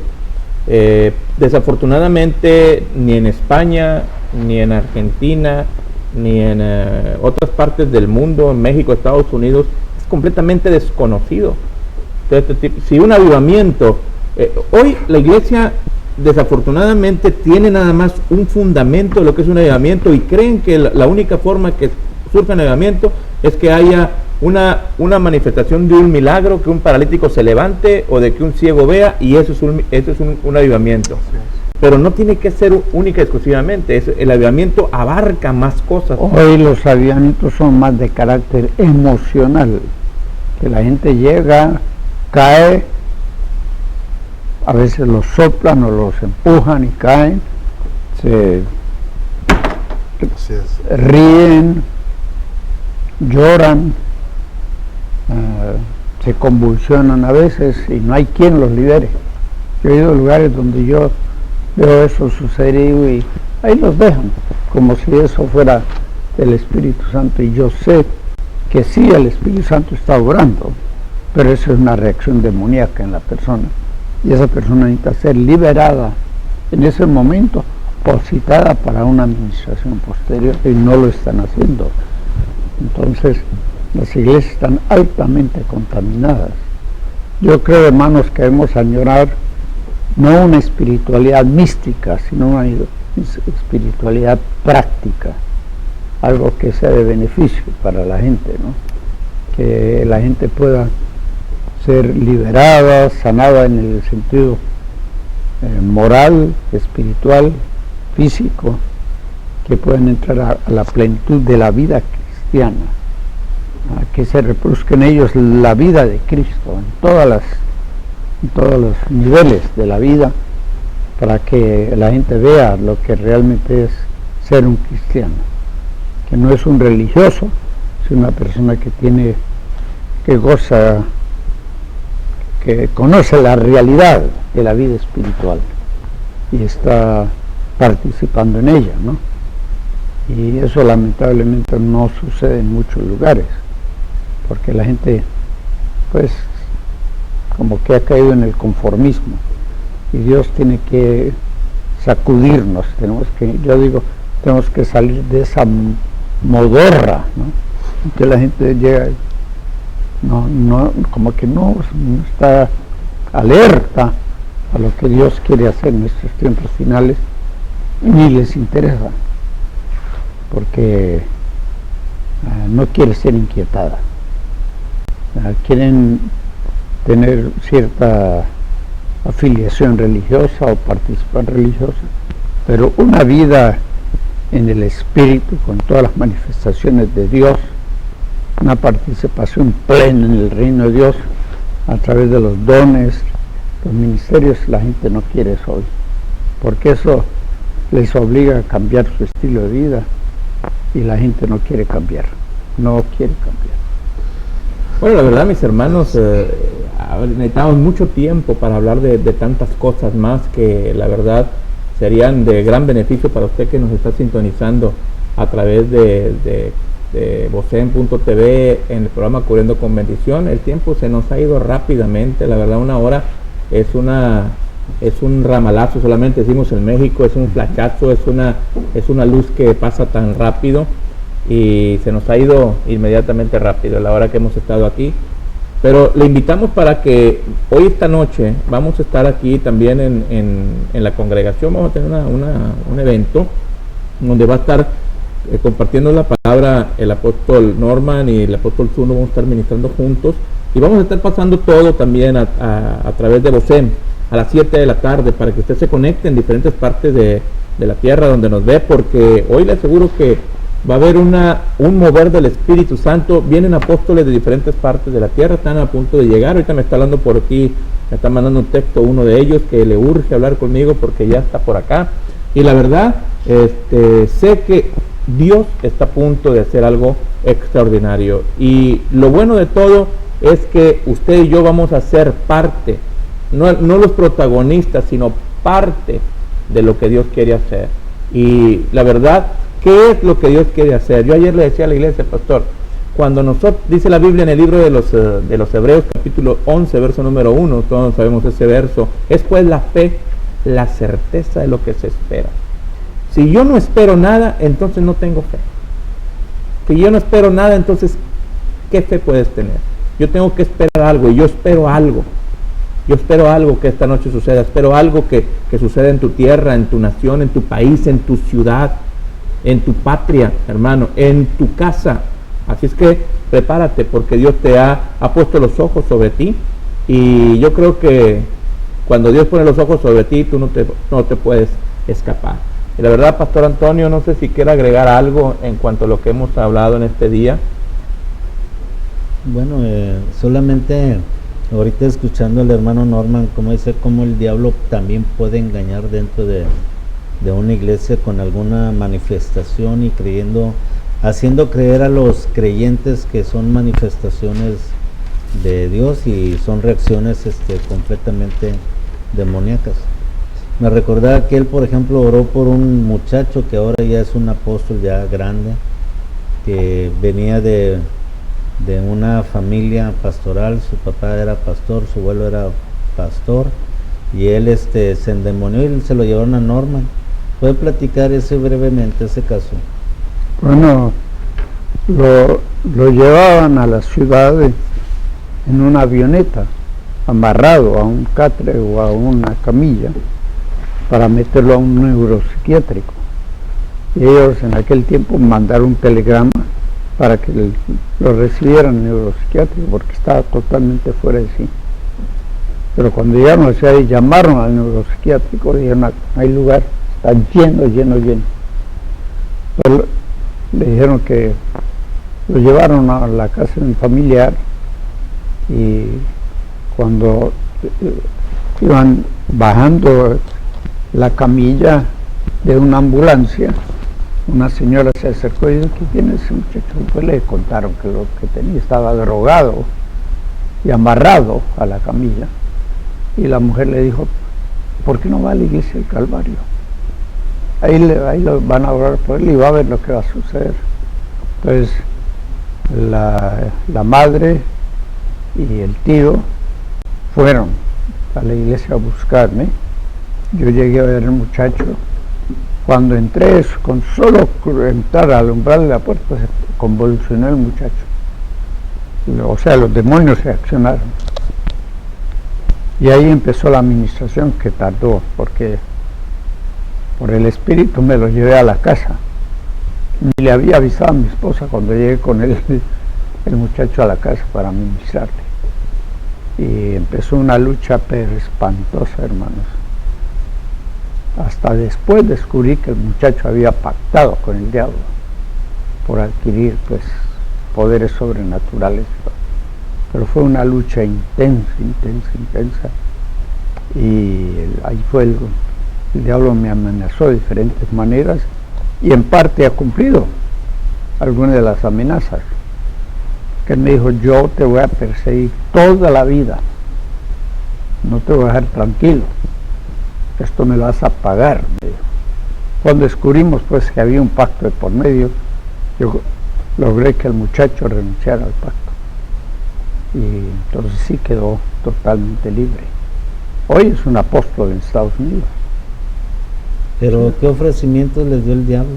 Desafortunadamente, ni en España, ni en Argentina, ni en otras partes del mundo, en México, Estados Unidos, es completamente desconocido. Entonces, si un avivamiento, hoy la iglesia desafortunadamente tiene nada más un fundamento de lo que es un avivamiento, y creen que la única forma que surja un avivamiento es que haya una manifestación de un milagro, que un paralítico se levante o de que un ciego vea, y eso es un avivamiento. Pero no tiene que ser única y exclusivamente, el avivamiento abarca más cosas. Hoy los avivamientos son más de carácter emocional, que la gente llega, cae, a veces los soplan o los empujan y caen, se Así es. ríen, lloran, se convulsionan a veces y no hay quien los libere. Yo he ido a lugares donde yo veo eso suceder y ahí los dejan, como si eso fuera el Espíritu Santo, y yo sé que sí, el Espíritu Santo está obrando, pero eso es una reacción demoníaca en la persona, y esa persona necesita ser liberada en ese momento o citada para una administración posterior, y no lo están haciendo. Entonces las iglesias están altamente contaminadas. Yo creo, hermanos, que debemos añorar no una espiritualidad mística, sino una espiritualidad práctica, algo que sea de beneficio para la gente, ¿no? Que la gente pueda ser liberada, sanada en el sentido moral, espiritual, físico, que puedan entrar a la plenitud de la vida cristiana, a que se reproduzca en ellos la vida de Cristo en todos los niveles de la vida, para que la gente vea lo que realmente es ser un cristiano, que no es un religioso, sino una persona que goza, que conoce la realidad de la vida espiritual y está participando en ella, ¿no? Y eso lamentablemente no sucede en muchos lugares, porque la gente pues como que ha caído en el conformismo, y Dios tiene que sacudirnos, yo digo, tenemos que salir de esa modorra, ¿no? Que la gente llega, como que no está alerta a lo que Dios quiere hacer en estos tiempos finales, ni les interesa, porque no quiere ser inquietada, quieren tener cierta afiliación religiosa o participación religiosa, pero una vida en el Espíritu, con todas las manifestaciones de Dios, una participación plena en el reino de Dios a través de los dones, los ministerios, la gente no quiere eso hoy, porque eso les obliga a cambiar su estilo de vida, y la gente no quiere cambiar. Bueno, la verdad, mis hermanos, necesitamos mucho tiempo para hablar de tantas cosas más que la verdad serían de gran beneficio para usted que nos está sintonizando a través de vocem.tv en el programa Cubriendo con Bendición. El tiempo se nos ha ido rápidamente, la verdad. Una hora es un ramalazo, solamente decimos en México, es un flachazo, es una luz que pasa tan rápido, y se nos ha ido inmediatamente rápido la hora que hemos estado aquí. Pero le invitamos para que hoy, esta noche, vamos a estar aquí también en la congregación. Vamos a tener un evento donde va a estar compartiendo la palabra el apóstol Norman y el apóstol Zuno. Vamos a estar ministrando juntos, y vamos a estar pasando todo también a través de Vocem a las 7 de la tarde, para que usted se conecte en diferentes partes de la tierra donde nos ve, porque hoy le aseguro que va a haber un mover del Espíritu Santo. Vienen apóstoles de diferentes partes de la tierra, están a punto de llegar. Ahorita me está hablando por aquí, me está mandando un texto uno de ellos que le urge hablar conmigo porque ya está por acá. Y la verdad, sé que Dios está a punto de hacer algo extraordinario. Y lo bueno de todo es que usted y yo vamos a ser parte, no los protagonistas, sino parte de lo que Dios quiere hacer. Y la verdad, ¿qué es lo que Dios quiere hacer? Yo ayer le decía a la iglesia, pastor, cuando nosotros, dice la Biblia en el libro de los Hebreos, capítulo 11, verso número 1, todos sabemos ese verso, es pues la fe, la certeza de lo que se espera. Si yo no espero nada, entonces no tengo fe. Si yo no espero nada, entonces, ¿qué fe puedes tener? Yo tengo que esperar algo, y yo espero algo. Yo espero algo que esta noche suceda, espero algo que suceda en tu tierra, en tu nación, en tu país, en tu ciudad, en tu patria, hermano, en tu casa. Así es que prepárate, porque Dios te ha puesto los ojos sobre ti, y yo creo que cuando Dios pone los ojos sobre ti, tú no te puedes escapar. Y la verdad, Pastor Antonio, no sé si quiere agregar algo en cuanto a lo que hemos hablado en este día. Bueno, solamente ahorita escuchando al hermano Norman, como dice, cómo el diablo también puede engañar dentro de una iglesia con alguna manifestación, y haciendo creer a los creyentes que son manifestaciones de Dios, y son reacciones completamente demoníacas. Me recordaba que él, por ejemplo, oró por un muchacho que ahora ya es un apóstol ya grande, que venía de una familia pastoral. Su papá era pastor, su abuelo era pastor, y él se endemonió y se lo llevaron a Norman. ¿Puede platicar brevemente ese caso? Bueno, lo llevaban a la ciudad en una avioneta, amarrado a un catre o a una camilla, para meterlo a un neuropsiquiátrico. Y ellos en aquel tiempo mandaron un telegrama para que lo recibieran en el neuropsiquiátrico, porque estaba totalmente fuera de sí. Pero cuando llegaron a la ciudad y llamaron al neuropsiquiátrico, dijeron: no hay lugar, está lleno. Pero le dijeron que lo llevaron a la casa de un familiar, y cuando iban bajando la camilla de una ambulancia, una señora se acercó y dijo: ¿qué tiene ese muchacho? Pues le contaron que lo que tenía, estaba drogado y amarrado a la camilla. Y la mujer le dijo: ¿por qué no va a la iglesia del Calvario? ahí lo van a orar por él y va a ver lo que va a suceder. Entonces, la madre y el tío fueron a la iglesia a buscarme. Yo llegué a ver al muchacho. Cuando entré, con solo entrar al umbral de la puerta, se convulsionó el muchacho. O sea, los demonios reaccionaron. Y ahí empezó la administración, que tardó, porque por el espíritu me lo llevé a la casa. Y le había avisado a mi esposa cuando llegué con el muchacho a la casa para administrarle. Y empezó una lucha pero espantosa, hermanos. Hasta después descubrí que el muchacho había pactado con el diablo por adquirir pues poderes sobrenaturales. Pero fue una lucha intensa. Y ahí fue el diablo me amenazó de diferentes maneras y en parte ha cumplido algunas de las amenazas. Que él me dijo, yo te voy a perseguir toda la vida, no te voy a dejar tranquilo, esto me lo vas a pagar, me dijo. Cuando descubrimos pues que había un pacto de por medio, yo logré que el muchacho renunciara al pacto y entonces sí quedó totalmente libre. Hoy es un apóstol en Estados Unidos. Pero ¿qué ofrecimientos les dio el diablo?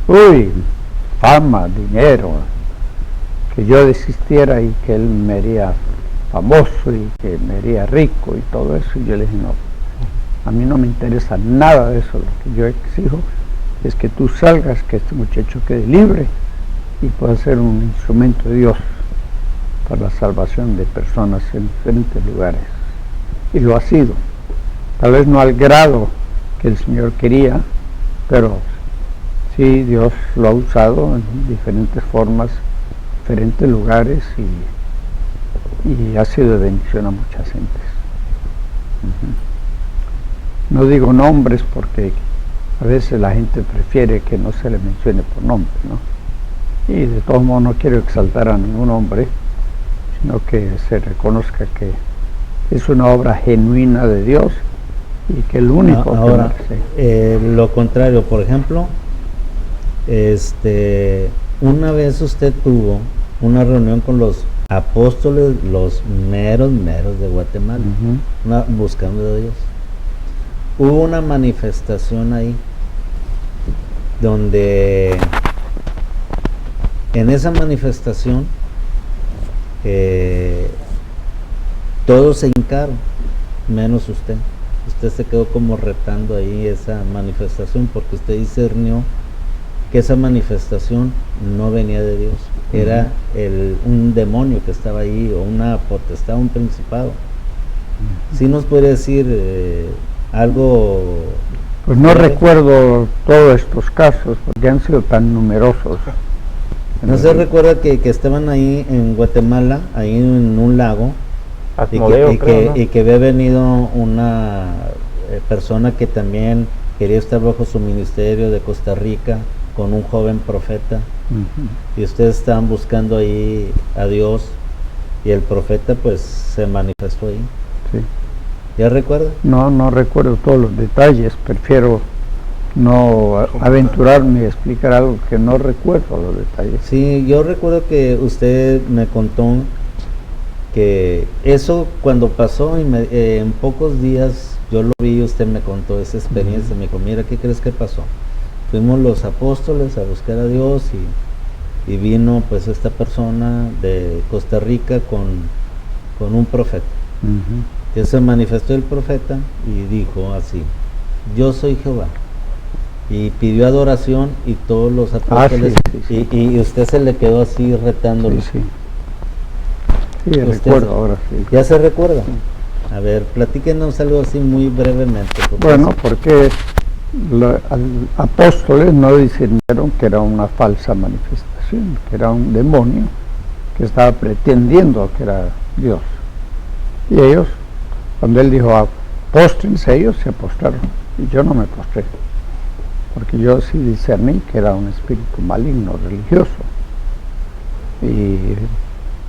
Uy, fama, dinero, que yo desistiera y que él me haría famoso y que me haría rico y todo eso. Y yo le dije, no, a mí no me interesa nada de eso. Lo que yo exijo es que tú salgas, que este muchacho quede libre y pueda ser un instrumento de Dios para la salvación de personas en diferentes lugares. Y lo ha sido, tal vez no al grado que el Señor quería, pero sí Dios lo ha usado en diferentes formas, diferentes lugares y ha sido de bendición a muchas gentes. No digo nombres porque a veces la gente prefiere que no se le mencione por nombre, ¿no? Y de todos modos no quiero exaltar a ningún hombre, sino que se reconozca que es una obra genuina de Dios y que el único ahora lo contrario, por ejemplo, una vez usted tuvo una reunión con los apóstoles, los meros de Guatemala, buscando a Dios. Hubo una manifestación ahí donde en esa manifestación todos se hincaron, menos usted. Usted se quedó como retando ahí esa manifestación porque usted discernió que esa manifestación no venía de Dios, era un demonio que estaba ahí, o una potestad, un principado. ¿Sí nos puede decir algo? Pues no recuerdo todos estos casos porque han sido tan numerosos. ¿No se recuerda que estaban ahí en Guatemala, ahí en un lago, y que había venido una persona que también quería estar bajo su ministerio de Costa Rica con un joven profeta, y ustedes estaban buscando ahí a Dios y el profeta pues se manifestó ahí? Sí. ¿Ya recuerda? No recuerdo todos los detalles, prefiero no aventurarme a explicar algo que no recuerdo los detalles. Sí, yo recuerdo que usted me contó que eso cuando pasó en pocos días yo lo vi, usted me contó esa experiencia, me dijo, mira, ¿qué crees que pasó? Fuimos los apóstoles a buscar a Dios y vino pues esta persona de Costa Rica con un profeta. Que se manifestó el profeta y dijo así, yo soy Jehová. Y pidió adoración y todos los apóstoles, sí. Y usted se le quedó así retándolo. Sí, recuerdo ahora, sí. ¿Ya se recuerda? A ver, platíquenos algo así muy brevemente. Bueno, porque los apóstoles no discernieron que era una falsa manifestación, que era un demonio que estaba pretendiendo que era Dios. Y ellos, cuando él dijo, póstrense, ellos se postraron. Y yo no me postré, porque yo sí discerní que era un espíritu maligno, religioso. Y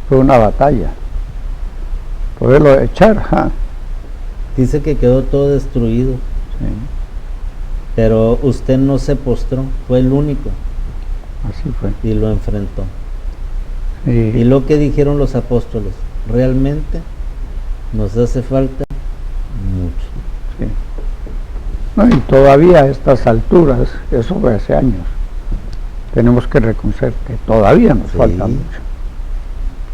fue una batalla. Poderlo echar, Dice que quedó todo destruido. Pero usted no se postró, fue el único Así fue. y lo enfrentó. Sí. Y lo que dijeron los apóstoles, realmente nos hace falta mucho. Sí. No, y todavía a estas alturas, eso fue hace años, tenemos que reconocer que todavía nos Sí. falta mucho.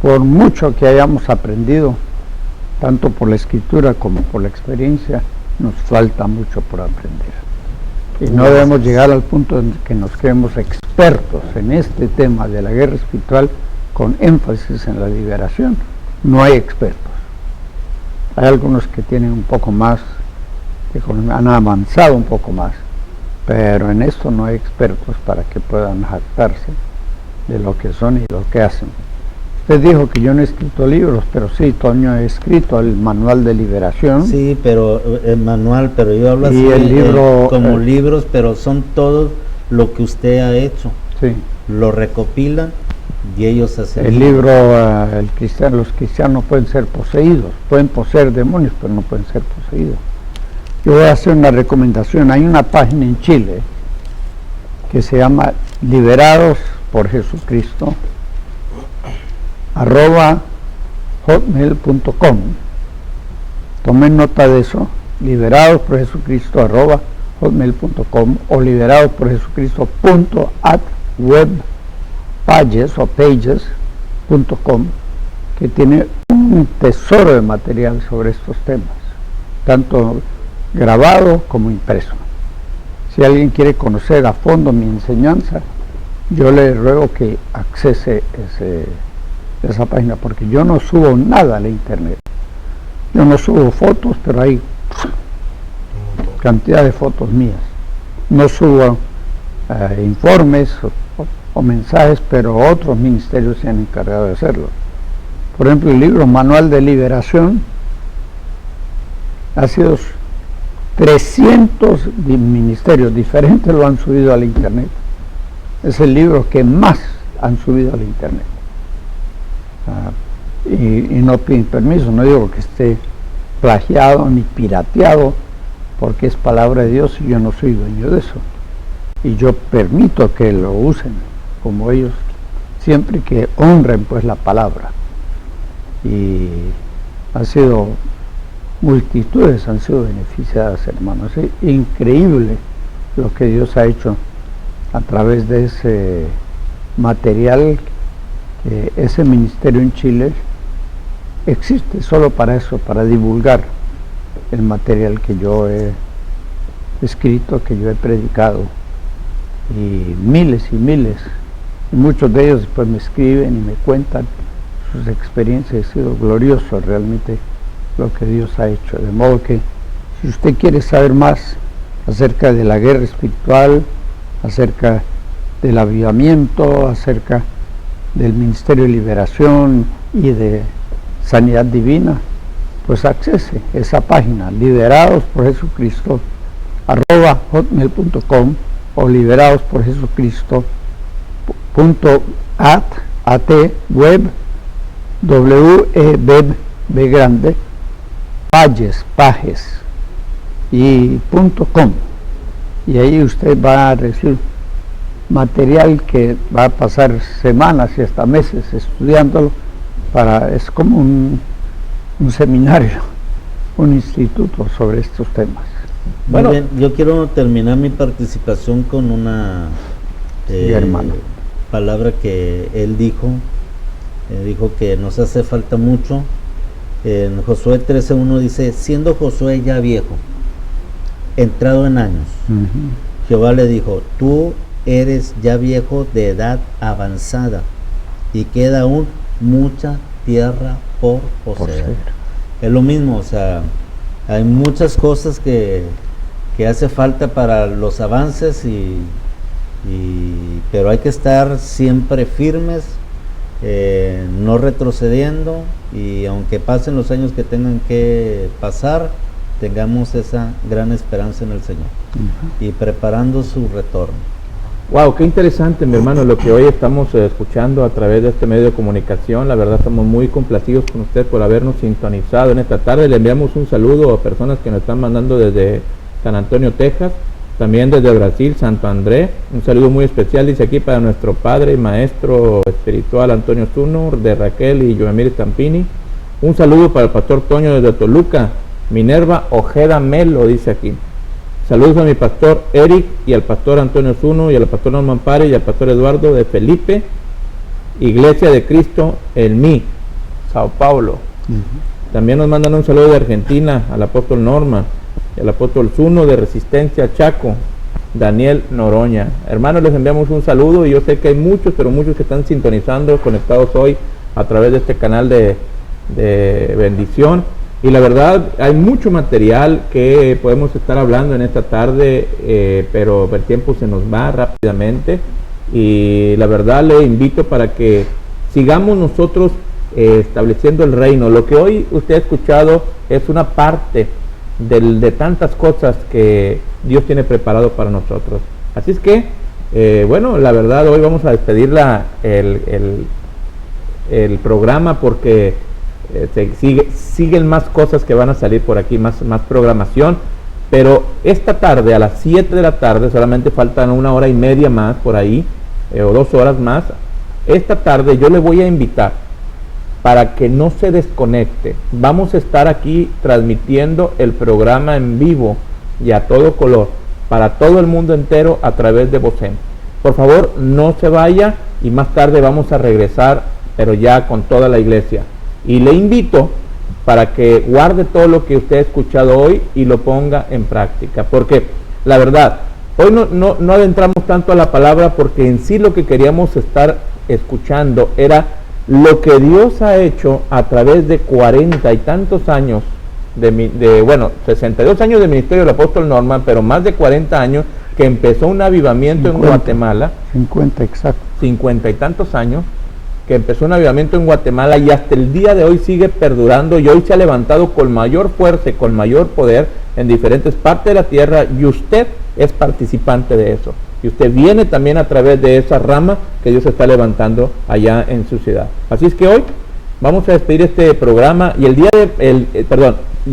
Por mucho que hayamos aprendido, tanto por la escritura como por la experiencia, nos falta mucho por aprender. Y no debemos llegar al punto en que nos creemos expertos en este tema de la guerra espiritual con énfasis en la liberación. No hay expertos. Hay algunos que tienen un poco más, que han avanzado un poco más, pero en esto no hay expertos para que puedan jactarse de lo que son y lo que hacen. Usted dijo que yo no he escrito libros, pero sí, Toño ha escrito el manual de liberación. Sí, pero el manual, pero yo hablo Y así el libro, como libros, pero son todos lo que usted ha hecho. Sí. Lo recopilan y ellos hacen El libro, los cristianos pueden ser poseídos, pueden poseer demonios, pero no pueden ser poseídos. Yo voy a hacer una recomendación. Hay una página en Chile que se llama Liberados por Jesucristo @hotmail.com. Tomen nota de eso, liberados por Jesucristo @hotmail.com o liberados por Jesucristo.at/webpages.com, que tiene un tesoro de material sobre estos temas, tanto grabado como impreso. Si alguien quiere conocer a fondo mi enseñanza, yo le ruego que accese esa página, porque yo no subo nada a la internet. Yo no subo fotos, pero hay cantidad de fotos mías. No subo informes o mensajes, pero otros ministerios se han encargado de hacerlo. Por ejemplo, el libro Manual de Liberación ha sido 300 ministerios diferentes lo han subido al internet. Es el libro que más han subido al internet. Y no piden permiso, no digo que esté plagiado ni pirateado, porque es palabra de Dios y yo no soy dueño de eso. Y yo permito que lo usen como ellos, siempre que honren pues la palabra. Y ha sido, multitudes han sido beneficiadas, hermanos. Es increíble lo que Dios ha hecho a través de ese material. Ese ministerio en Chile existe solo para eso, para divulgar el material que yo he escrito, que yo he predicado, y miles, y muchos de ellos después me escriben y me cuentan sus experiencias. Ha sido glorioso realmente lo que Dios ha hecho, de modo que si usted quiere saber más acerca de la guerra espiritual, acerca del avivamiento, acerca del Ministerio de Liberación y de Sanidad Divina, pues accese esa página, liberados por Jesucristo @hotmail.com o liberados por Jesucristo.at web b grande pages y .com, y ahí usted va a recibir material que va a pasar semanas y hasta meses estudiándolo. Es como un seminario, un instituto sobre estos temas. Bueno, bien, yo quiero terminar mi participación con una hermano, palabra que él dijo. Dijo que nos hace falta mucho. En Josué 13:1 dice: siendo Josué ya viejo, entrado en años, Jehová le dijo: tú eres ya viejo de edad avanzada y queda aún mucha tierra por poseer. Es lo mismo, o sea, hay muchas cosas que hace falta para los avances, pero hay que estar siempre firmes, no retrocediendo, y aunque pasen los años que tengan que pasar, tengamos esa gran esperanza en el Señor y preparando su retorno. Wow, qué interesante, mi hermano, lo que hoy estamos escuchando a través de este medio de comunicación. La verdad, estamos muy complacidos con usted por habernos sintonizado en esta tarde. Le enviamos un saludo a personas que nos están mandando desde San Antonio, Texas. también desde Brasil, Santo André. Un saludo muy especial, dice aquí, para nuestro padre y maestro espiritual Antonio Zuno, de Raquel y Joemir Stampini. Un saludo para el pastor Toño desde Toluca, Minerva Ojeda Melo, dice aquí. Saludos a mi pastor Eric y al pastor Antonio Zuno y al pastor Norman Pare y al pastor Eduardo de Felipe, Iglesia de Cristo en mí, Sao Paulo. También nos mandan un saludo de Argentina al apóstol Norma y al apóstol Zuno de Resistencia Chaco, Daniel Noroña. Hermanos, les enviamos un saludo y yo sé que hay muchos, pero muchos que están sintonizando, conectados hoy a través de este canal de bendición. Y la verdad, hay mucho material que podemos estar hablando en esta tarde, pero el tiempo se nos va rápidamente. Y la verdad, le invito para que sigamos nosotros estableciendo el reino. Lo que hoy usted ha escuchado es una parte de tantas cosas que Dios tiene preparado para nosotros. Así es que, bueno, la verdad, hoy vamos a despedir el programa porque siguen más cosas que van a salir por aquí, más programación, pero esta tarde a las 7 de la tarde, solamente faltan 1 hora y media más por ahí, o 2 horas más. Esta tarde yo le voy a invitar para que no se desconecte. Vamos a estar aquí transmitiendo el programa en vivo y a todo color para todo el mundo entero a través de Vocem. Por favor, no se vaya, y más tarde vamos a regresar, pero ya con toda la iglesia. Y le invito para que guarde todo lo que usted ha escuchado hoy y lo ponga en práctica, porque la verdad, hoy no adentramos tanto a la palabra, porque en sí lo que queríamos estar escuchando era lo que Dios ha hecho a través de 40 y tantos años, 62 años de ministerio del apóstol Norman, pero más de 40 años que empezó un avivamiento 50, en Guatemala. 50 exacto. 50 y tantos años que empezó un avivamiento en Guatemala y hasta el día de hoy sigue perdurando, y hoy se ha levantado con mayor fuerza y con mayor poder en diferentes partes de la tierra, y usted es participante de eso, y usted viene también a través de esa rama que Dios está levantando allá en su ciudad. Así es que hoy vamos a despedir este programa, y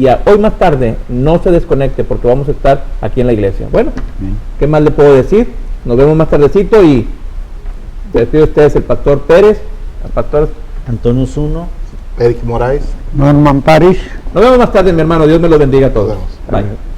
hoy más tarde no se desconecte porque vamos a estar aquí en la iglesia. Bueno, ¿qué más le puedo decir? Nos vemos más tardecito, y se despide ustedes el pastor Pérez, el pastor Antonio Zuno, Eric Moraes. Norman Parish. Nos vemos más tarde, mi hermano. Dios me lo bendiga a todos. Nos vemos. Bye.